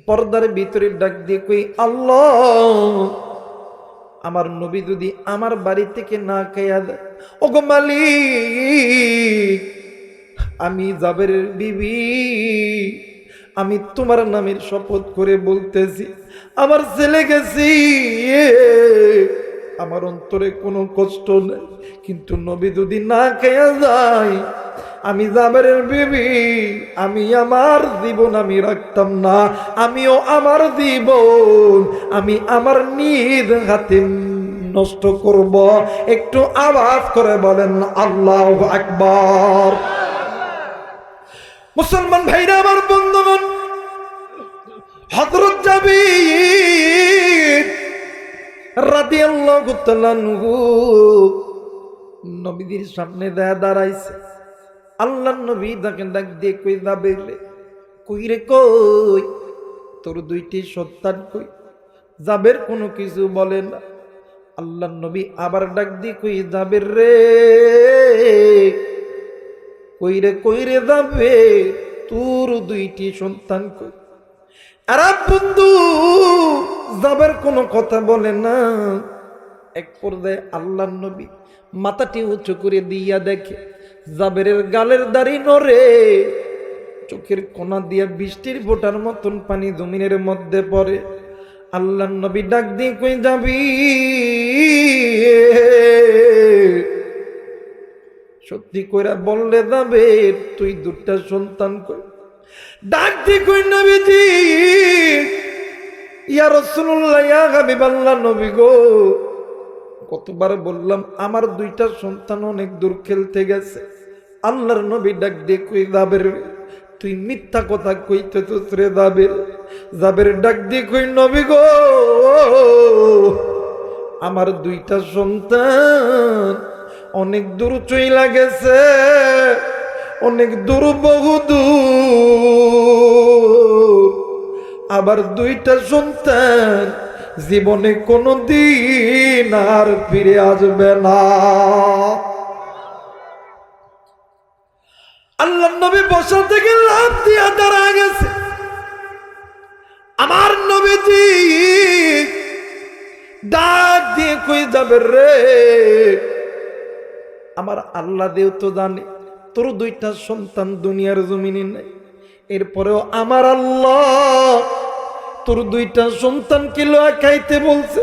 পর্দার ভিতরে ডাক দিয়ে কই, আল্লাহ, আমার নবী যদি আমার বাড়ি থেকে না খাইয়া দেয়, ওগো মালিক, আমি জাবেরের বিবি, আমি তোমার নামের শপথ করে বলতেছি, আমার ছেলে গেছি, আমার অন্তরে কোনো কষ্ট নেই, কিন্তু নবী যদি না খাইয়া যায়, আমি জাবেরের বিবি, আমি আমার জীবন আমি রাখতাম না, আমিও আমার জীবন আমি আমার নিজ হাতে নষ্ট করব। একটু আওয়াজ করে বলেন আল্লাহু আকবার। মুসলমান ভাইরা আমার বন্ধুগণ, হযরত জাবের রাদিয়াল্লাহু তাআলা আনহু নবীর সামনে দাঁড়াইছে। আল্লাহর নবী তাকে ডাক দিয়ে কই, জাবের রে, কই রে, কই তোর দুইটি সন্তান কই? জাবের কোনো কিছু বলে না। আল্লাহর নবী আবার ডাক দিয়ে কই, জাবের রে, কই রে, কই রে জাবের, তোর দুইটি সন্তান কই? আর বন্ধু জাবের কোনো কথা বলে না। এক পর্যায়ে আল্লাহর নবী মাথাটি উঁচু করে দিয়া দেখে জাবেরের গালের দাড়ি নড়ে, চোখের কোনা দিয়া বৃষ্টির ফোঁটার মতন পানি জমিনের মধ্যে পড়ে। আল্লাহর নবী ডাক দিয়ে কই, যাবি সত্যি কইরা বললে যাবে তুই দুটা সন্তান কই? ডাক দিয়ে কই, নবীজি, ইয়া রাসূলুল্লাহ, ইয়া হাবিবাল্লাহ, নবী গো, কতবার বললাম আমার দুইটা সন্তান অনেক দূর খেলতে গেছে। আল্লাহর নবী ডাক দিয়ে কই, জাবের, তুই মিথ্যা কথা কইতেছিস রে জাবের। জাবের ডাক দিয়ে কই, নবী গো, আমার দুইটা সন্তান অনেক দূর চইলা গেছে, অনেক দূর, বহু দূর। আবার দুইটা সন্তান জীবনে কোনো দিন আর ফিরে আসবে না। আল্লাহর নবী বসা থেকে লাফ দিয়া দাঁড়া গেছে। আমার নবীজি ডাক দিয়ে কই, যাবে রে, আমার আল্লাহ দেও তো জানে তোর দুইটা সন্তান দুনিয়ার জমিনে নাই, এরপরেও আমার আল্লাহ তোর দুইটা সন্তানকে লয়া খাইতে বলছে।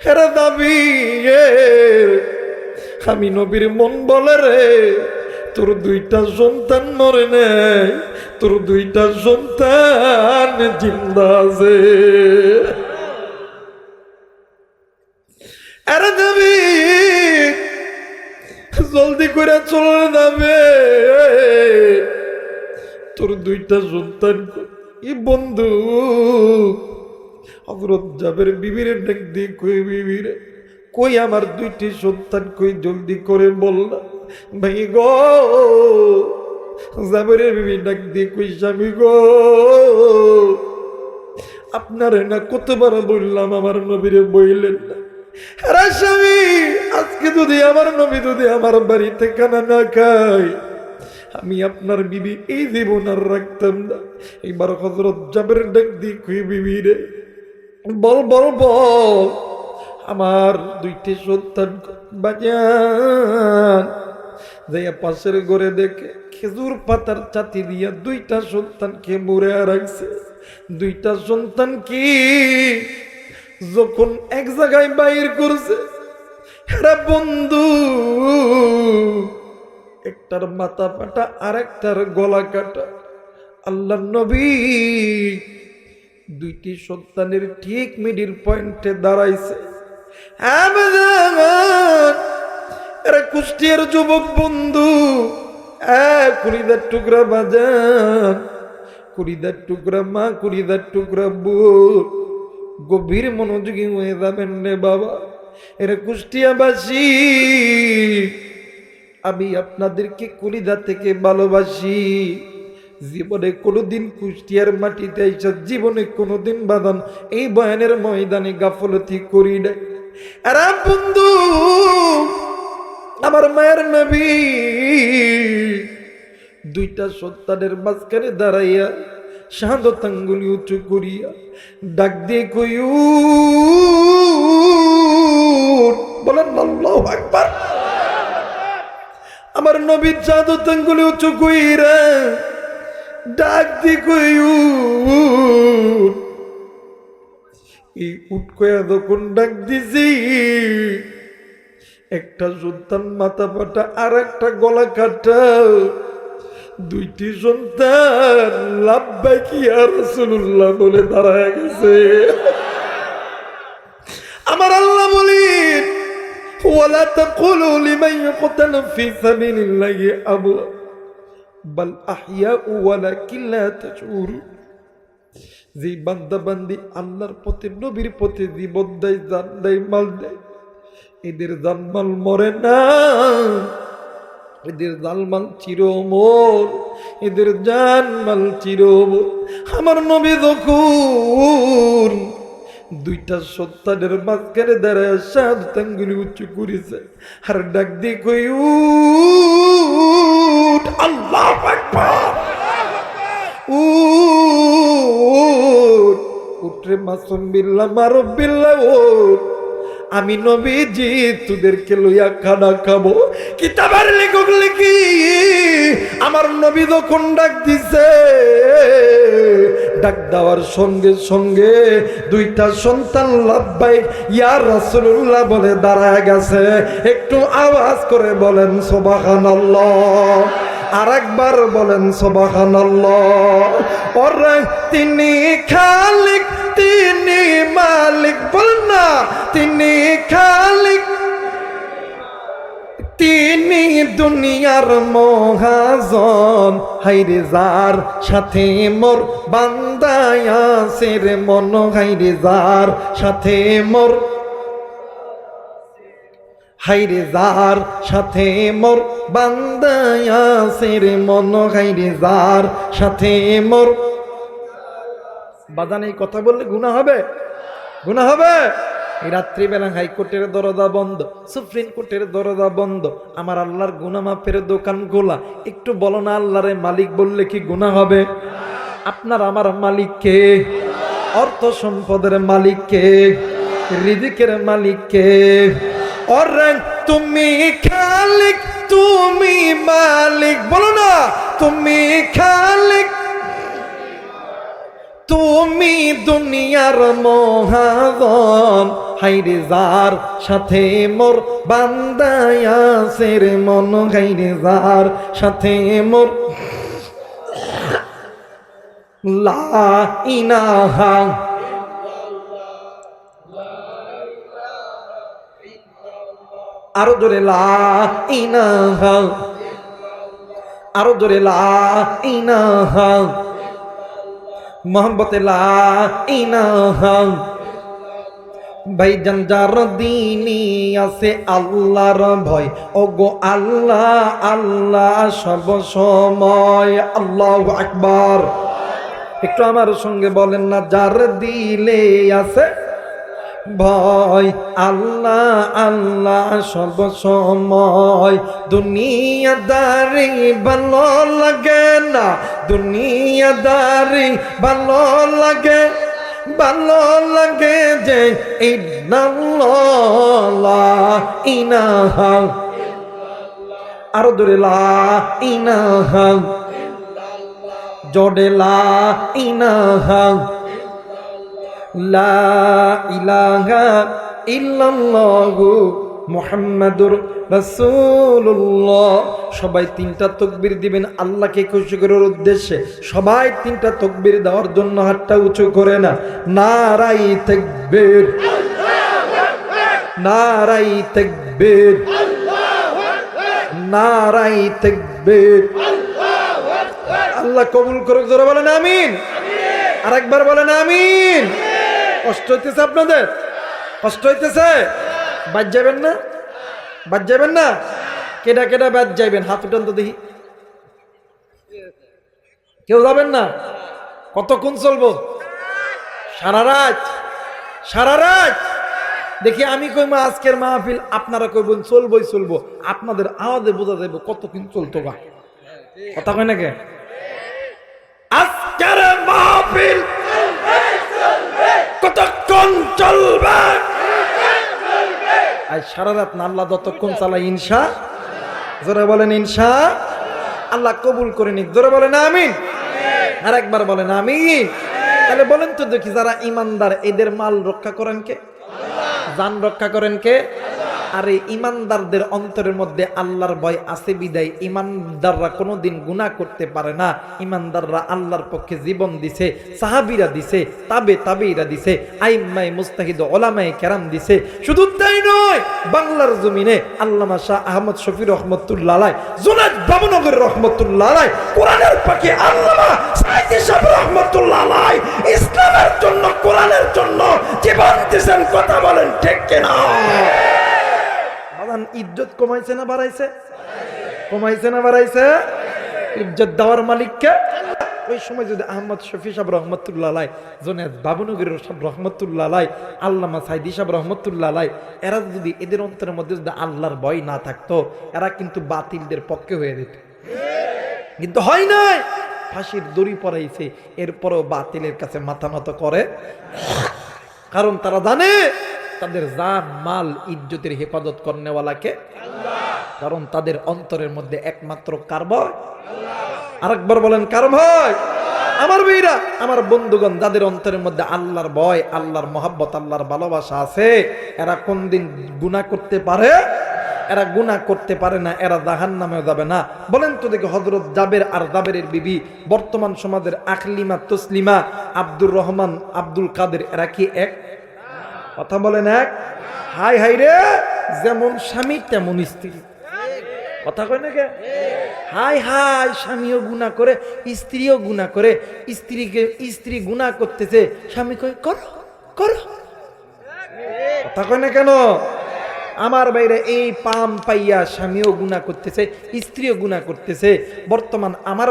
হেরে দাবি, আমি নবীর মন বলে রে, তোর দুইটা সন্তান মরে নেই, তোর দুইটা সন্তান জিন্দা আছে। আরে দাবি, জলদি করে চলে যাবে, তোর দুইটা সন্তান কি? বন্ধু হযরত জাবের বিবিরে ডাক দিয়ে কই, বিবিরে, কই আমার দুইটি সন্তান কই? জলদি করে বল না। ভাই গো, জাবেরের বিবি ডাক দিয়ে কই স্বামী গো, আপনারে না কতবার বললাম আমার নবীরে বইলেন না। আরে স্বামী, আজকে যদি আমার নবী যদি আমার বাড়িতে খানা না খায়, আমি আপনার বিবি এই জীবন আর রাখতাম না। এইবার হযরত জাবের ডাক দিয়ে কই বিবি রে, বল বল বল, আমার দুইটি সন্তান বাজান। যাইয়া পাশের ঘরে দেখে খেজুর পাতার চাতি দিয়া দুইটা সন্তানকে মুড়ে রাখছে। দুইটা সন্তান কি যখন এক জায়গায় বাইর করছে, আরে বন্ধু, একটার মাথা ফাটা আর একটার গলা কাটা। আল্লাহর নবী দুইটি সন্তানের ঠিক মিডিল পয়েন্টে দাঁড়াইছে। এরা কুষ্টিয়ার যুবক বন্ধু, কুড়িদার টুকরা বাজান, কুড়িদার টুকরা মা, কুড়িদার টুকরা বোন, গভীর মনোযোগী হয়ে যাবেন রে বাবা। এরা কুষ্টিয়াবাসী, আমি আপনাদেরকে কুড়িদা থেকে ভালোবাসি। জীবনে কোনোদিন কুষ্টিয়ার মাটিতে এসে জীবনে কোনোদিন বাদান এই বয়ানের ময়দানে গাফলতি করি নাই। আরে বন্ধু, আমার মায়ের নবী দুইটা সন্তানের মাঝখানে দাঁড়াইয়া শাহাদত আঙ্গুলি উঁচু করিয়া ডাক দিয়ে কইউ, বলেন আল্লাহু আকবার। আমার নবীর শাহাদত আঙ্গুলি উঁচু কইরা ডাক দিয়ে কইউ, এই উঠ কয়া যখন ডাক দিছি, একটা সন্তান মাথা ফাটা আর একটা গলা কাটা। দুইটি সন্তান লাব্বাইক ইয়া রাসূলুল্লাহ বলে দাঁড়ায় গেছে। আমার আল্লাহ বলেন, ওয়ালা তাকুলু লিমান ইউকতালু ফি সাবিলিল্লাহি আমওয়াত বাল আহইয়াউ ওয়ালাকিন লা তাশউরুন। যে বান্দা বান্দি আল্লাহর পথে, নবীর পথে জীবন দেয়, জান দেয়, মাল দেয়, এদের জানমাল মরে না, এদের জানমাল চিরমর, এদের জানমাল চিরমর। আমার নবী যখন দুইটা সন্তানের মাঝখানে দাঁড়ায় শাহাদত আঙ্গুলি উঁচু করেছে আর ডাক দিয়ে কই, উঠ, আল্লাহু আকবার, উঠরে মাসুম বিল্লাহ মারুফ বিল্লাহ, আমি নবীজি তোদেরকে লইয়া খানা খাবো। কিতাবের লেখক লিখি, আমার নবী যখন ডাক দিছে, ডাক দেওয়ার সঙ্গে সঙ্গে দুইটা সন্তান লাব্বাইক ইয়া রাসূলুল্লাহ বলে দাঁড়ায় গেছে। একটু আওয়াজ করে বলেন সুবহানাল্লাহ, আর একবার বলেন সুবহানাল্লাহ। ওরে তিনি খালিক, তিনি মালিক, বলেন না, তিনি খালিক, তিনি দুনিয়ার মহাজন। হাইরে যার সাথে মোর বান্দায় আছে রে মন, হাইরে যার সাথে মোর, হাইরে যার সাথে মোর বান্দায় আছে রে মন, হাইরে যার সাথে মোর। বাদান এই কথা বললে গুনাহ হবে? গুনাহ হবে? এই রাত্রিবেলা হাইকোর্টের দরজা বন্ধ, সুপ্রিম কোর্টের দরজা বন্ধ, আমার আল্লাহর গুনাহ মাফের দোকান খোলা। একটু বলো না, আল্লাহরে মালিক বললে কি গুনাহ হবে? আপনার আমার মালিক কে? অর্থ সম্পদের মালিক কে? রিজিকের মালিক কে? ওরে তুমি খালিক, তুমি মালিক, বলো না, তুমি খালিক, তুমি দুনিয়ার মহাজন। হাইরে যার সাথে মোর বান্দায় আছে রে মন, হাইরে যার সাথে মোর লা ইলাহা, আরো জোরে লা ইলাহা, আরো জোরে লা ইলাহা, মোহাম্মতে লা ইলাহা, ভাইজান যার দিনই আছে আল্লাহর ভয়, ওগো আল্লাহ আল্লাহ সব সময়। আল্লাহু আকবার। একটু আমার সঙ্গে বলেন না, যার দিলে আছে ভয়, আল্লাহ আল্লাহ সব সময়। দুনিয়াদারি ভালো লাগে না, দুনিয়াদারি ভালো লাগে, ভালো লাগে যে ইন্নাল্লাহ ইনাহা, আরো দূরে লা ইনাহা, জোরে লা ইনাহা, লা ইলাহা ইল্লাল্লাহু মুহাম্মাদুর রাসূলুল্লাহ। সবাই তিনটা তাকবীর দিবেন আল্লাহকে খুশি করার উদ্দেশ্যে। সবাই তিনটা তাকবীর দেওয়ার জন্য হাতটা উঁচু করে না। নারাই তাকবীর, নারাই তাকবীর, নারাই তাকবীর। আল্লাহ কবুল করুক। জোরে বলেন আমিন। আরেকবার বলেন আমিন। কষ্ট হইতেছে আপনাদের? কষ্ট হইতেছে? বাদ যাবেন না? বাদ যাবেন না? কেডা কেডা বাদ যাইবেন? হাত উঠান তো দেখি। কেউ যাবেন না? কতক্ষণ চলবো? সারা রাত? সারা রাত? দেখি আমি কইমা আজকের মাহফিল, আপনারা কইবেন চলবই চলবো। আপনাদের আওয়াজে বোঝা যাবে কতক্ষণ চলতো গা। কথা কয় নাকি? আজকের মাহফিল কতক্ষণ চলবে? আজ সারা রাত না, আল্লাহ যতক্ষণ চালাই ইনশা। জোরে বলেন ইনশা। আল্লাহ কবুল করে নিক। জোরে বলেন আমিন। আর একবার বলেন আমিন। তাহলে বলেন তো দেখি, যারা ইমানদার এদের মাল রক্ষা করেন কে? জান রক্ষা করেন কে? আর এই ইমানদারদের অন্তরের মধ্যে আল্লাহর ভয় আছে বিদায় ইমানদাররা কোনোদিন গুনাহ করতে পারে না। ইমানদাররা আল্লাহর পক্ষে জীবন দিছে, সাহাবীরা দিছে, তাবেঈরা দিছে, আইম্মায়ে মুজতাহিদ উলামায়ে কেরাম দিছে। শুধু তাই নয়, বাংলার জমিনে আল্লামা শাহ আহমদ শফি রহমাতুল্লাহ আলাইহি, জুনায়েদ বাবুনগর রহমাতুল্লাহ আলাইহি, কোরআনের পাখি আল্লামা সাইয়্যিদ সাহেব রহমাতুল্লাহ আলাইহি ইসলামের জন্য, কোরআনের জন্য জীবন দিয়েছেন। কথা বলেন ঠিক কিনা? ইজ্জত কমাইছে না বাড়াইছে? কমাইছে না বাড়াইছে? ইজ্জত দেওয়ার মালিককে। ওই সময় যদি আহমদ শফি সাহেব রহমতুল্লাহ আলাইহি, জুনায়েদ বাবুনগরী সাহেব রহমতুল্লাহ আলাইহি, আল্লামা সাইয়্যিদ সাহেব রহমতুল্লাহ আলাইহি, এরা যদি এদের অন্তরের মধ্যে যদি আল্লাহর ভয় না থাকতো, এরা কিন্তু বাতিলদের পক্ষে হয়ে যেত। কিন্তু হয় নাই, ফাঁসির দড়ি পরাইছে, এরপরও বাতিলের কাছে মাথা নত করে। কারণ তারা জানে তাদের জান মাল ইজ্জতের হেফাজত করনেওয়ালাকে আল্লাহ। কারণ তাদের অন্তরের মধ্যে একমাত্র কার ভয়? আরেকবার বলেন কার ভয়? আমার ভাইরা, আমার বন্ধুগণ, যাদের অন্তরের মধ্যে আল্লাহর ভয়, আল্লাহর মহব্বত, আল্লাহর ভালোবাসা আছে, এরা কোনদিন গুনাহ করতে পারে? এরা গুনাহ করতে পারে না, এরা জাহান্নামে যাবে না। বলেন তো দেখি, হযরত জাবের আর জাবেরের বিবি, বর্তমান সমাজের আকলিমা, তসলিমা, আব্দুর রহমান, আব্দুল কাদের, এরা কি এক? কথা বলেন এক? হাই হাই রে, যেমন স্বামী তেমন স্ত্রী। কথা কয় না কে? হাই হাই, স্বামীও গুনাহ করে, স্ত্রীও গুনাহ করে। স্ত্রী গুনাহ করতেছে, স্বামী কয় করো করো। কথা কয় না কেন? আমার বাইরে এই পাম পাইয়া স্বামীও গুনাহ করতেছে, স্ত্রীও গুনাহ করতেছে। বর্তমান আমার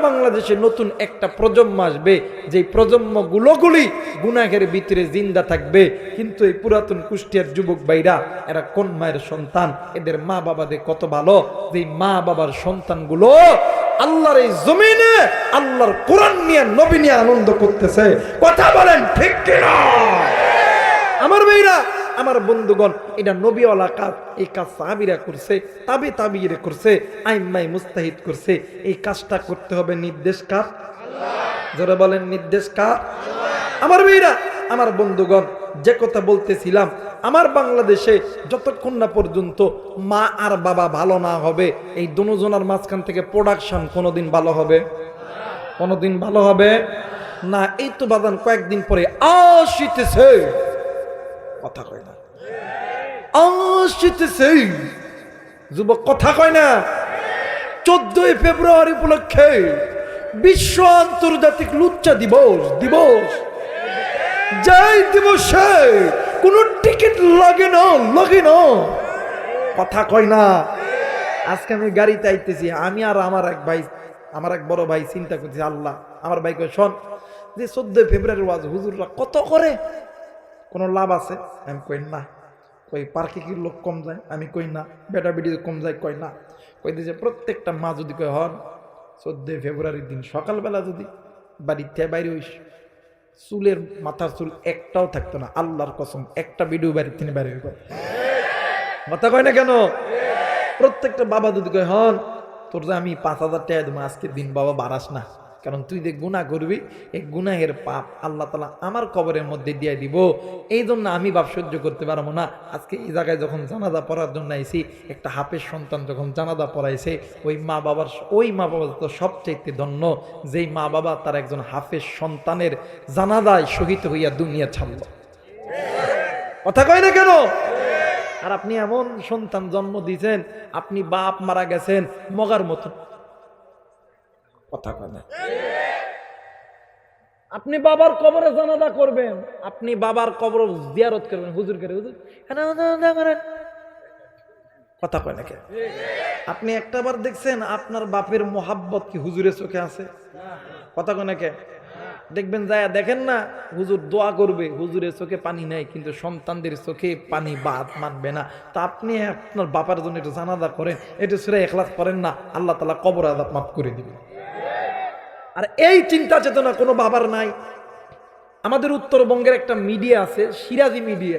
বাংলাদেশে নতুন একটা প্রজন্ম আসবে, যে প্রজন্মগুলোগুলি গুনাহের ভিতরে জিন্দা থাকবে। কিন্তু এই পুরাতন কুষ্টিয়ার যুবক ভাইরা, এরা কোন মায়ের সন্তান? এদের মা বাবাদের কত ভালো, যে মা বাবার সন্তানগুলো আল্লাহর এই জমিনে আল্লাহর কোরআন নিয়ে, নবী নিয়ে আনন্দ করতেছে। কথা বলেন ঠিক কিনা? আমার ভাইরা, আমার বন্ধুগণ, এটা নবীওয়ালা কাজ। এই কাজ সাহাবীরা করছে, তাবেঈরা করছে, আইম্মায়ে মুজতাহিদ করছে। এই কাজটা করতে হবে নির্দেশ কার? আল্লাহ। যারা বলেন নির্দেশ কার? আল্লাহ। আমার ভাইরা, আমার বন্ধুগণ, যে কথা বলতেছিলাম, আমার বাংলাদেশে যতক্ষণ না পর্যন্ত মা আর বাবা ভালো না হবে, এই দুজনের মাঝখান থেকে প্রোডাকশন কোনোদিন ভালো হবে? কোনোদিন ভালো হবে না। এই তো বাদান কয়েকদিন পরে আসিতেছে, কথা কয় না, আসিতেছে যুবক, কথা কয় না। 14 ফেব্রুয়ারি উপলক্ষে বিশ্ব আন্তর্জাতিক লুচ্চা দিবস। যাই দিব সেই, কোন টিকিট লাগে না, লাগে না, কথা কয় না। আজকে আমি গাড়িতে আইতেছি, আমি আর আমার এক বড় ভাই চিন্তা করছি, আল্লাহ, আমার ভাই কয় শোন, যে 14 ফেব্রুয়ারির ওয়াজ হুজুররা কত করে, কোনো লাভ আছে? আমি কই না। কই পার্কে কি লোক কম যায়? আমি কই না। বেটা বেটি কম যায়? কয় না। কই দিয়েছে প্রত্যেকটা মা যদি কয় হন 14 ফেব্রুয়ারির দিন সকালবেলা যদি বাড়ির থেকে বাইরে হইস, চুলের মাথার চুল একটাও থাকতো না, আল্লাহর কসম, একটা ভিডিও বাড়ির থেকে বাইরে হইব, কথা কয় না কেন? প্রত্যেকটা বাবা যদি কয় হন তোর যে আমি 5,000 টাকা দেবো আজকের দিন, বাবা বাড়াস না, কারণ তুই যে গুনাহ করবি, এই গুনাহের পাপ আল্লাহ তাআলা আমার কবরের মধ্যে দিয়ে দিব, এই জন্য আমি বাপ সহ্য করতে পারবো না। আজকে এই জায়গায় যখন জানাজা পড়ার জন্য আইছি, একটা হাফেজ সন্তান যখন জানাজা পড়াইছে, ওই মা বাবা তো সবচাইতে ধন্য, যেই মা বাবা তার একজন হাফেজ সন্তানের জানাজায় শহীদ হইয়া দুনিয়া ছাড়ল, কথা কয় না কেন? আর আপনি এমন সন্তান জন্ম দিয়েছেন, আপনি বাপ মারা গেছেন মগার মতো, কথা কয় না। আপনি বাবার কবরে জানাজা করবেন, আপনি বাবার কবর জিয়ারত করবেন, হুজুর করে হুজুর করেন, কথা কয় না কেন? আপনি একটাবার দেখছেন আপনার বাপের মোহাব্বত কি হুজুরের চোখে আছে? কথা কয় না কেন? দেখবেন যায় দেখেন না, হুজুর দোয়া করবে, হুজুরের চোখে পানি নাই, কিন্তু সন্তানদের চোখে পানি বাদ মানবে না। তা আপনি আপনার বাবার জন্য একটু জানাজা করেন, একটু সূরা ইখলাস করেন না, আল্লাহ তাআলা কবর আযাব মাফ করে দিবেন। আর এই চিন্তা চেতনা কোনো বাবার নাই। আমাদের উত্তরবঙ্গের একটা মিডিয়া আছে, সিরাজি মিডিয়া,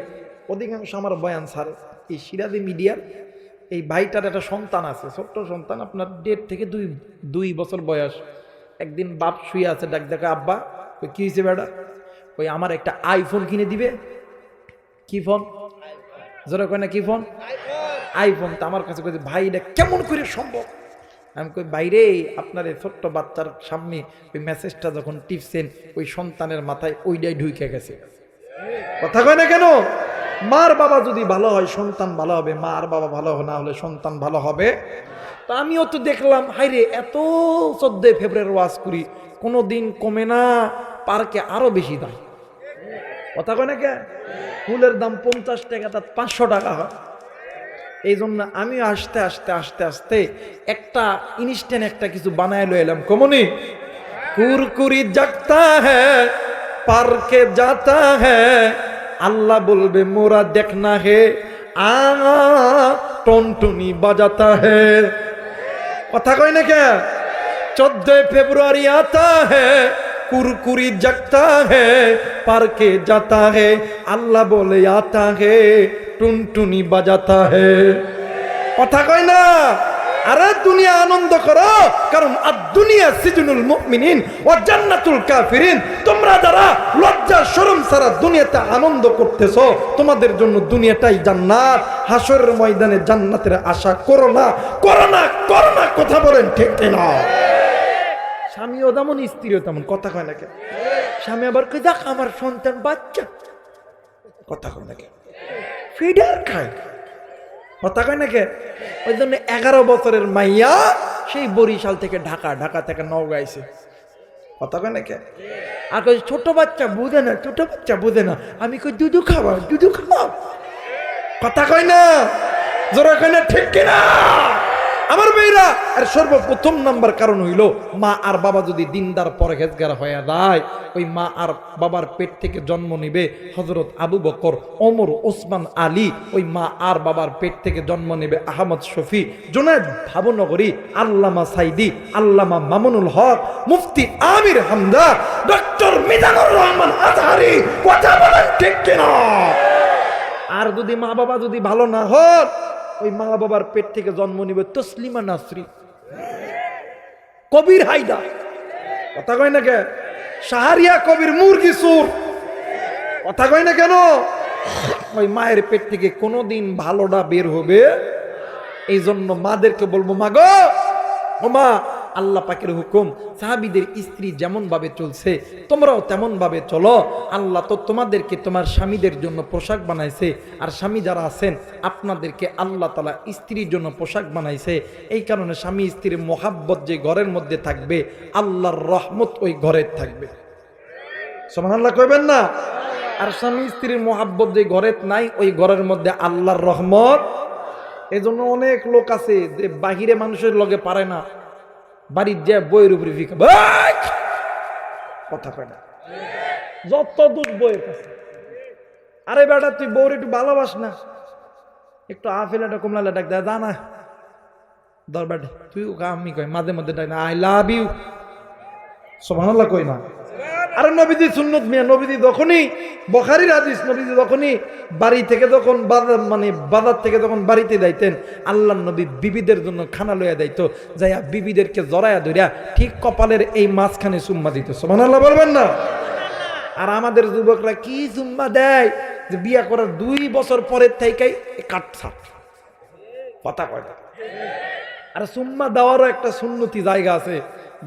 অধিকাংশ আমার বয়ান ছাড়ে। এই সিরাজি মিডিয়ার এই ভাইটার একটা সন্তান আছে, ছোট্ট সন্তান, আপনার 1.5 থেকে 2 বছর বয়স। একদিন বাপ শুয়ে আছে, ডাক দেখা, আব্বা ওই কি হয়েছে বেটা? ওই আমার একটা আইফোন কিনে দিবে। কি ফোন? জোরে কয় না কি ফোন? আইফোন। তা আমার কাছে কই, ভাই এটা কেমন করে সম্ভব? আমি কই, বাইরে আপনার এই ছোট্ট বাচ্চার সামনে ওই মেসেজটা যখন টিপছেন, ওই সন্তানের মাথায় ওইটাই ঢুকে গেছে, কথা কয় না কেন? মার বাবা যদি ভালো হয় সন্তান ভালো হবে, মা আর বাবা ভালো না হলে সন্তান ভালো হবে। তা আমিও তো দেখলাম, হাইরে এত 14 ফেব্রুয়ারি ওয়াজ করি, কোনোদিন কমে না, পার্কে আরো বেশি দাম, কথা কয় না কে? ফুলের দাম 50 টাকা, তার 500 টাকা হয়। এই জন্য আমি আস্তে আস্তে আস্তে আস্তে একটা ইনস্ট্যান্ট একটা কিছু বানায় লো এলাম, কমনি কুরকুরি জাগতা হ্যাঁ পার্কে যাতা হ্যাঁ, আল্লাহ বলবে মোরা দেখনা হে আ টনটনি বাজাতা হে, কথা কয় না কে? 14 ফেব্রুয়ারি आता है কুরকুরি জাগতা है পার্কে যাতা है, আল্লাহ বলে आता है টুনটুনি বাজাতা है, কথা কয় না? আরে দুনিয়া আনন্দ করো, কারণ আদ-দুনিয়া সিজনুল মুমিনিন ওয়া জান্নাতুল কাফিরিন। তোমরা যারা লজ্জা শরম ছাড়া দুনিয়াতে আনন্দ করতেছো, তোমাদের জন্য দুনিয়াটাই জান্নাত। হাসরের ময়দানে জান্নাতের আশা করো না, করো না, করো না, কথা বলেন ঠিক না? স্বামীও তেমন, স্ত্রীও তেমন, কথা কয় না কেন? স্বামী আবার কই, দেখ আমার সন্তান বাচ্চা, কথা কয় না কেন? ফিডার খায়, কথা কয় না কে? ওই জন্য 11 বছরের মাইয়া সেই বরিশাল থেকে ঢাকা, ঢাকা থেকে নওগাঁ আইছে, কথা কয় না কে? আর কই ছোট বাচ্চা বুঝে না, ছোট বাচ্চা বুঝে না। আমি কই দুধু খাওয়া, দুধু খাওয়া, কথা কয় না? জোরে কয় না ঠিক কিনা আমার মেয়েরা? আর সর্বপ্রথম নাম্বার কারণ হইল, মা আর বাবা যদি দিনদার পরহেজগার হয়ে যায়, ওই মা আর বাবার পেট থেকে জন্ম নিবে হযরত আবু বকর, ওমর, ওসমান, আলী। ওই মা আর বাবার পেট থেকে জন্ম নেবে আহমদ শফি, জুনায়েদ ভাবনগরী, আল্লামা সাইদি, আল্লামা মামুনুল হক, মুফতি আমির হামদা, ডক্টর মিজানুর রহমান আজহারি, কথা বলেন ঠিক কিনা? আর যদি মা বাবা যদি ভালো না হয়, ওই মা বাবার পেট থেকে জন্ম নিবে তসলিমা নাসরি, কবির হায়দা, কথা কয় না কে? শাহরিয়া কবির মুরগি সুর, কথা কয় না কেন? ওই মায়ের পেট থেকে কোনোদিন ভালোটা বের হবে। এই জন্য মাদেরকে বলবো, মা গো, ও মা, আল্লাহ পাকের হুকুম, সাহাবীদের স্ত্রী যেমন ভাবে চলছে তোমরাও তেমন ভাবে চলো। আল্লাহ তো তোমাদেরকে তোমার স্বামীদের জন্য পোশাক বানাইছে, আর স্বামী যারা আছেন আপনাদেরকে আল্লাহ তাআলা স্ত্রীর জন্য পোশাক বানাইছে। এই কারণে স্বামী স্ত্রীর মোহাব্বত যে ঘরের মধ্যে থাকবে, আল্লাহর রহমত ওই ঘরে থাকবে। সুবহানাল্লাহ কইবেন না? আর স্বামী স্ত্রীর মোহাব্বত যে ঘরে নাই, ওই ঘরের মধ্যে আল্লাহর রহমত। এই জন্য অনেক লোক আছে যে বাহিরে মানুষের লগে পারে না, বাড়ির যে বইয়ের উপরে ফিকা কথা কয় না, যত দূর বইয়ের কাছে। আরে বেটা, তুই বউর একটু ভালোবাস না, একটু আফেলাটা কমলাটা ডাক দেয়, জানা দরবারে তুই আমি কই মাঝে মধ্যে ডাক না, আই লাভ ইউ, সুবহানাল্লাহ কই না। আরে নবীজি সুন্নত মিয়া, নবীজি যখনই বুখারীর হাদিস, নবীজি যখনই বাড়ি থেকে যখন বাজার থেকে যখন বাড়িতে যাইতেন, আল্লাহর নবী বিবিদের জন্য খানা লইয়া যাইতো, যাইয়া বিবিদেরকে জড়াইয়া ধরিয়া ঠিক কপালের এই মাঝখানে চুম্মা দিত। সুবহানাল্লাহ বলবেন না? আর আমাদের যুবকরা কি চুম্মা দেয় যে বিয়া করার 2 বছর পরের থেকেই কাটছাট কথা কয় না। আর চুম্মা দেওয়ারও একটা সুন্নতি জায়গা আছে,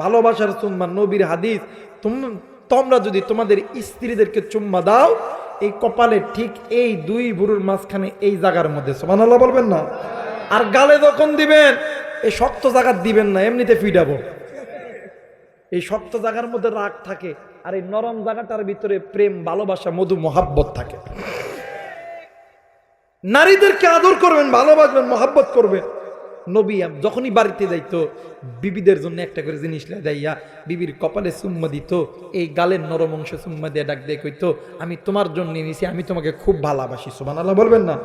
ভালোবাসার চুম্মা। নবীর হাদিস, তোমরা যদি তোমাদের স্ত্রীদেরকে চুম্মা দাও, এই কপালে ঠিক এই 2 ভুরুর মাঝখানে এই জায়গার মধ্যে, সুবহানাল্লাহ বলবেন না? আর গালে যখন দিবেন, এই শক্ত জায়গা দিবেন না, এমনিতে ফিডাবো। এই শক্ত জায়গার মধ্যে রাগ থাকে, আর এই নরম জায়গাটার ভিতরে প্রেম, ভালোবাসা, মধু, মোহাব্বত থাকে। নারীদেরকে আদর করবেন, ভালোবাসবেন, মোহাব্বত করবেন। নবী যখনই বাড়িতে যাইতো, বিবিদের জন্য একটা করে জিনিস যাইয়া বিবির কপালে চুম্মা দিত, এই গালের নরম অংশ চুম্মা দিয়ে ডাক দিয়ে কইতো, আমি তোমার জন্য নিয়েছি, আমি তোমাকে খুব ভালোবাসি। সুবহানাল্লাহ বলবেন না?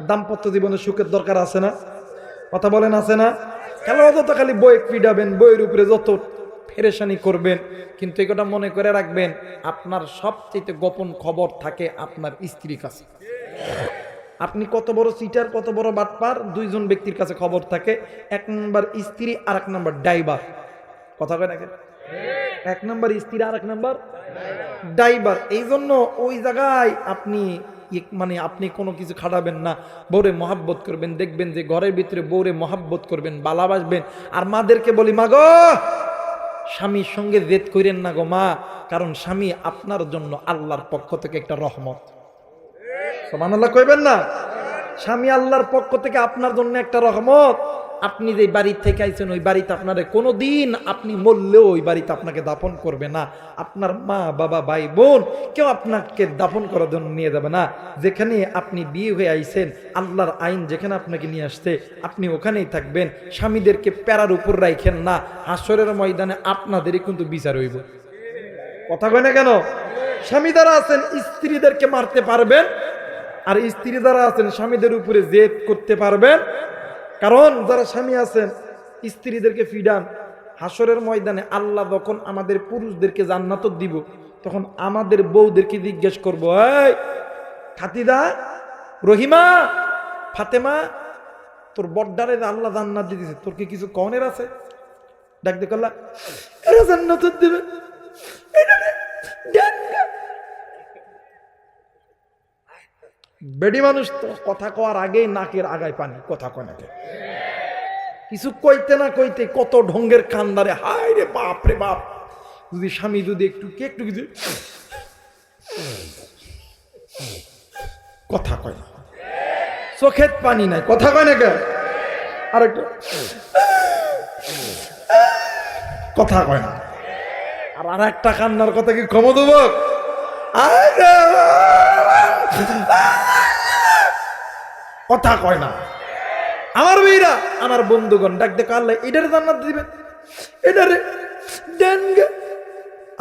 দাম্পত্য জীবনে সুখের দরকার আছে না? কথা বলেন, আছে না? যত খালি বই পিডাবেন, বইয়ের উপরে যত ফেরেশানি করবেন, কিন্তু এই কথা মনে করে রাখবেন, আপনার সবচেয়ে গোপন খবর থাকে আপনার স্ত্রীর কাছে। আপনি কত বড় চিটার, কত বড় বাটপার, 2 জন ব্যক্তির কাছে খবর থাকে। 1 নম্বর স্ত্রী, আর 1 নম্বর ড্রাইভার। কথা কয় না? 1 নম্বর স্ত্রী, আর 1 নম্বর ড্রাইভার। এই জন্য ওই জায়গায় আপনি কোনো কিছু খাটাবেন না, বউরে মহাব্বত করবেন। দেখবেন যে ঘরের ভিতরে বউরে মহাব্বত করবেন, ভালোবাসবেন। আর মাদেরকে বলি, মা গো, স্বামীর সঙ্গে জেদ করেন না গো মা, কারণ স্বামী আপনার জন্য আল্লাহর পক্ষ থেকে একটা রহমত। সুবহানাল্লাহ কইবেন না? স্বামী আল্লাহর পক্ষ থেকে আপনার জন্য একটা রহমত। আপনি যে বাড়ি থেকে আইছেন, ওই বাড়িতে আপনারে কোনোদিন আপনি মরলেও ওই বাড়িতে আপনাকে দাফন করবে না। আপনার মা, বাবা, ভাই, বোন কেউ আপনাকে দাফন করার জন্য নিয়ে যাবে না। যেখানে আপনি বিয়ে হয়ে আইছেন, আল্লাহর আইন যেখানে আপনাকে নিয়ে আসছে, আপনি ওখানেই থাকবেন। স্বামীদেরকে প্যারার উপর রাখেন না, হাসরের ময়দানে আপনাদেরই কিন্তু বিচার হইব। কথা কয় না কেন? স্বামী যারা আছেন স্ত্রীদেরকে মারতে পারবেন, আর স্ত্রী যারা আছেন স্বামীদের উপরে জেদ করতে পারবেন। কারণ যারা স্বামী আছেন স্ত্রীদেরকে ফিডান, হাসরের ময়দানে আল্লাহ যখন আমাদের পুরুষদেরকে জান্নাত দিব, তখন আমাদের বউদেরকে জিজ্ঞেস করব, এই খাতিদা, রহিমা, ফাতেমা, তোর বড়ডারে আল্লাহ জান্নাত দিতেছে, তোর কি কিছু কনের আছে? ডাক দেখ, এরা জান্নাত দিবে। বেডি মানুষ তো কথা কওয়ার আগেই নাকের আগায় পানি। কথা কয় নাকি? কিছু কইতে না কইতে কত ঢঙ্গের কান্দারে, হায় রে বাপ রে বাপ। যদি স্বামী যদি একটু কিছু কথা কয় না, চোখের পানি নাই। কথা কয় নাকি? আর একটু কথা কয় না। আর একটা কান্নার কথা কি কম দেব? কথা কয় না। আমার মেয়েরা, আমার বন্ধুগণ, ডাক দেখো, আল্লাহ এটারে জান্নাত দিবেন, এটারে দেন গে।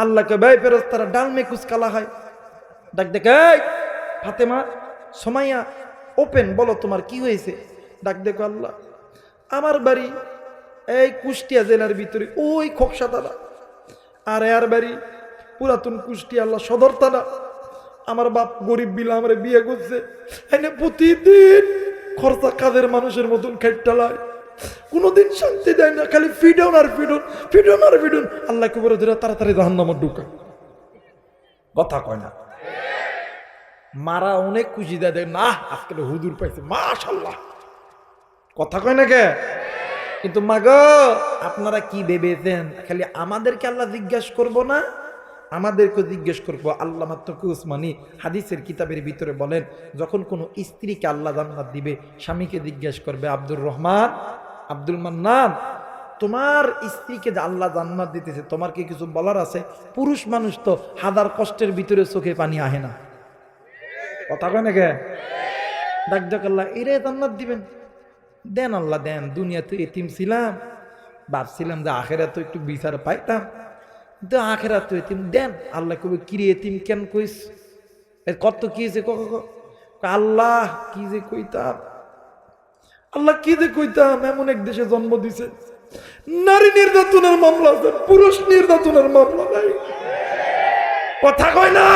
আল্লাহকে ভাই ফেরেশতারা ডালমে কুচকালা হয়। ডাক দেখে, এই ফাতেমা, সোমাইয়া, ওপেন, বলো তোমার কি হয়েছে? ডাক দেখো, আল্লাহ আমার বাড়ি এই কুষ্টিয়া জেলার ভিতরে, ওই খোকসা তালা। আর এর বাড়ি পুরাতন কুষ্টিয়া, আল্লাহ সদর তালা। আমার বাপ গরিব বিলা আমার বিয়ে করছে, এনে প্রতিদিন খরচা কাজের মানুষের মতন খাইটালায়, কোনোদিন শান্তি দেয় না, খালি ফিডন আর ফিডন, ফিডন আর ফিডন। আল্লাহকে বলে ধরে তাড়াতাড়ি জাহান্নামে ঢুকা। কথা কয় না? মারা অনেক খুশি দেয় না, আজকে হুজুর পাইছে, মাশাআল্লাহ। কথা কয় না কে? কিন্তু মাগো, আপনারা কি ভেবেছেন খালি আমাদেরকে আল্লাহ জিজ্ঞাসা করবো না? আমাদেরকে জিজ্ঞেস করবো। আল্লামা তকি উসমানী হাদিসের কিতাবের ভিতরে বলেন, যখন কোনো স্ত্রীকে আল্লাহ জান্নাত দিবে, স্বামীকে জিজ্ঞেস করবে, আব্দুর রহমান, আব্দুল মান্নান, তোমার স্ত্রীকে যে আল্লাহ জান্নাত দিতেছে, তোমার কি কিছু বলার আছে? পুরুষ মানুষ তো হাজার কষ্টের ভিতরে চোখে পানি আহে না। কথা কয় নাকি? ডাক ডাক আল্লাহ এরে জান্নাত দিবেন, দেন আল্লাহ দেন। দুনিয়াতে এতিম ছিলাম, ভাবছিলাম যে আখেরাত তো একটু বিচার পাইতাম, কিন্তু আখেরাত তো এতিম, দেন। আল্লাহ কবে কিরে এতিম কেন কইস, কত কি যে আল্লাহ কি যে কইতাম, আল্লাহ কি যে কইতাম, এমন এক দেশে জন্ম দিছে নারী নির্যাতনের মামলা আছে, পুরুষ নির্যাতনের মামলা নাই। কথা কয় না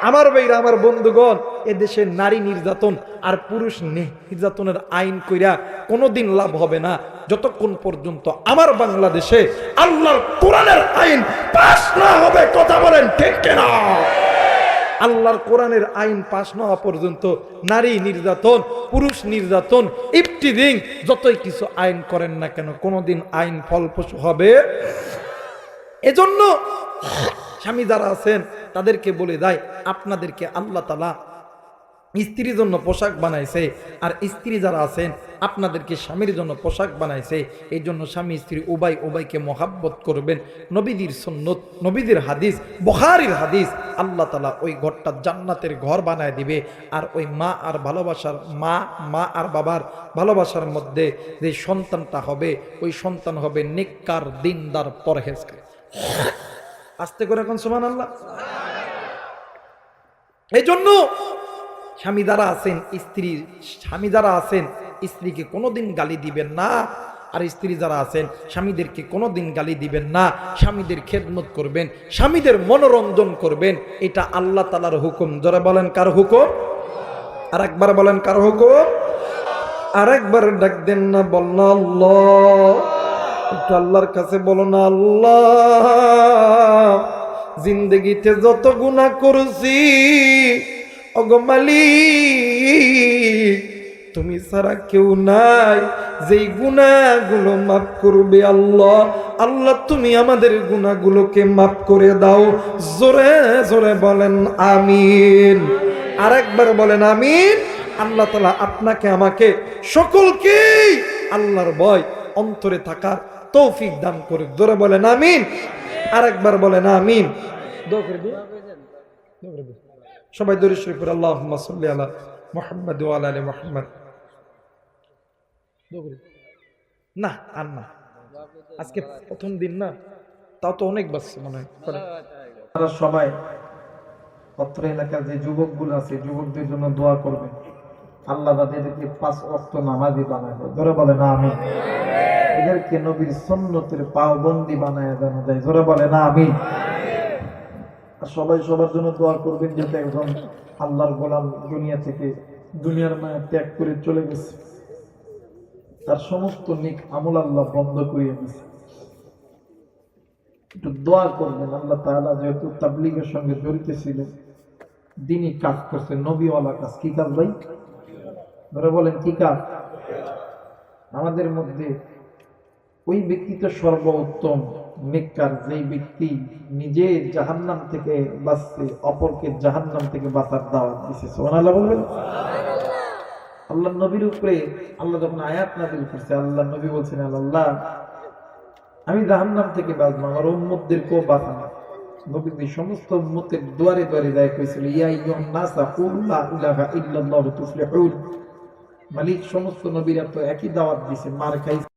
আমার ভাইরা, আমার বন্ধুগণ, এদেশে নারী নির্যাতন আর পুরুষ নির্যাতনের আইন কইরা কোনোদিন লাভ হবে না যতক্ষণ পর্যন্ত আমার বাংলাদেশে আল্লাহর কোরআনের আইন পাস না হবে। কথা বলেন ঠিক কিনা? আল্লাহর কোরআনের আইন পাস না হওয়া পর্যন্ত নারী নির্যাতন, পুরুষ নির্যাতন, ইফতিজিং, যতই কিছু আইন করেন না কেন কোনোদিন আইন ফলপ্রসূ হবে। এজন্য স্বামী যারা আছেন তাদেরকে বলে দেয়, আপনাদেরকে আল্লাহ তাআলা স্ত্রীর জন্য পোশাক বানাইছে, আর স্ত্রী যারা আছেন আপনাদেরকে স্বামীর জন্য পোশাক বানাইছে। এই জন্য স্বামী স্ত্রী উভয়কে মহাব্বত করবেন। নবীদের সুন্নত, নবীদের হাদিস, বুখারীর হাদিস, আল্লাহ তাআলা ওই ঘরটা জান্নাতের ঘর বানায় দিবে। আর ওই মা আর ভালোবাসার মা আর বাবার ভালোবাসার মধ্যে যে সন্তানটা হবে, ওই সন্তান হবে নেককার, দিনদার, পরহেজগার। আস্তে করে এখন সুবহানাল্লাহ। এই জন্য স্বামী যারা আছেন স্ত্রীকে কোনোদিন গালি দিবেন না, আর স্ত্রী যারা আছেন স্বামীদেরকে কোনোদিন গালি দিবেন না। স্বামীদের খেদমত করবেন, স্বামীদের মনোরঞ্জন করবেন, এটা আল্লাহ তাআলার হুকুম। যারা বলেন কার হুকুম? আর একবার বলেন কার হুকুম? আর একবার ডাক দেন না, বল না আল্লাহ। একটু আল্লাহর কাছে বলো না, আল্লাহ জিন্দগিতে যত গুনাহ করেছি, ওগো মালিক তুমি ছাড়া কেউ নাই যেই গুনাহগুলো মাফ করবে। আল্লাহ আল্লাহ তুমি আমাদের গুনাহগুলোকে মাফ করে দাও। জোরে জোরে বলেন আমিন। আরেকবার বলেন আমিন। আল্লাহ তাআলা আপনাকে আমাকে সকলকেই আল্লাহর ভয় অন্তরে থাকার তৌফিক দান করে। জোরে বলেন আমিন। আরেকবার বলেন আমিন। দোয়া করে দিন, দোয়া করে দিন সবাই দরুদ শরীফ পড়ে, আল্লাহুম্মা সাল্লি আলা মুহাম্মাদ ওয়া আলা আলি মুহাম্মাদ। না আর না, আজকে প্রথম দিন না, তাও তো অনেক বাচ্চা মনে হয়। আপনারা সবাই অত্র এলাকার যে যুবকগুলো আছে, যুবকদের জন্য দোয়া করবেন, আল্লাহ তাদেরকে 5 ওয়াক্ত নামাজি বানায় দেয়। জোরে বলেন আমিন। এদেরকে নবীর সুন্নতের পাবন্দি বানায় দেন যায়। জোরে বলেন আমিন। আর সবাই সবার জন্য দোয়া করবেন যাতে একজন আল্লাহর গোলাম দুনিয়ার মায়া ত্যাগ করে চলে গেছে, তার সমস্ত নেক আমল আল্লাহ বন্ধ করিয়ে দিয়েছে। একটু দোয়া করবেন। আল্লাহ তাআলা যেহেতু তাবলীগের সঙ্গে জড়িত ছিল, দ্বীনি কাজ করছে, নবীওয়ালা কাজ। কি কাজ ভাই? ধরে বলেন কি কাজ? আমাদের মধ্যে ওই ব্যক্তি তো সর্বোত্তম নেককার, যেই ব্যক্তি নিজে জাহান্নাম থেকে বাঁচতে, অপরকে জাহান্নাম থেকে বাঁচার দাওয়াত দিয়েছে। সুবহানাল্লাহ বলবেন। আল্লাহ নবীর উপরে আল্লাহ যখন আয়াত নাযিল করছে, আল্লাহ নবী বলছেন, আল্লাহ আমি জাহান্নাম থেকে বাঁচবো, আমার উম্মতদেরকেও বাঁচানো। নবী সমস্ত উম্মতের দুয়ারে দুয়ারে যায় কইছিল, ইয়া আইয়ুহান নাস কুল লা ইলাহা ইল্লাল্লাহু তুফলিহুন। মালিক সমস্ত নবীরা তো একই দাওয়াত দিয়েছে, মার খাইছে।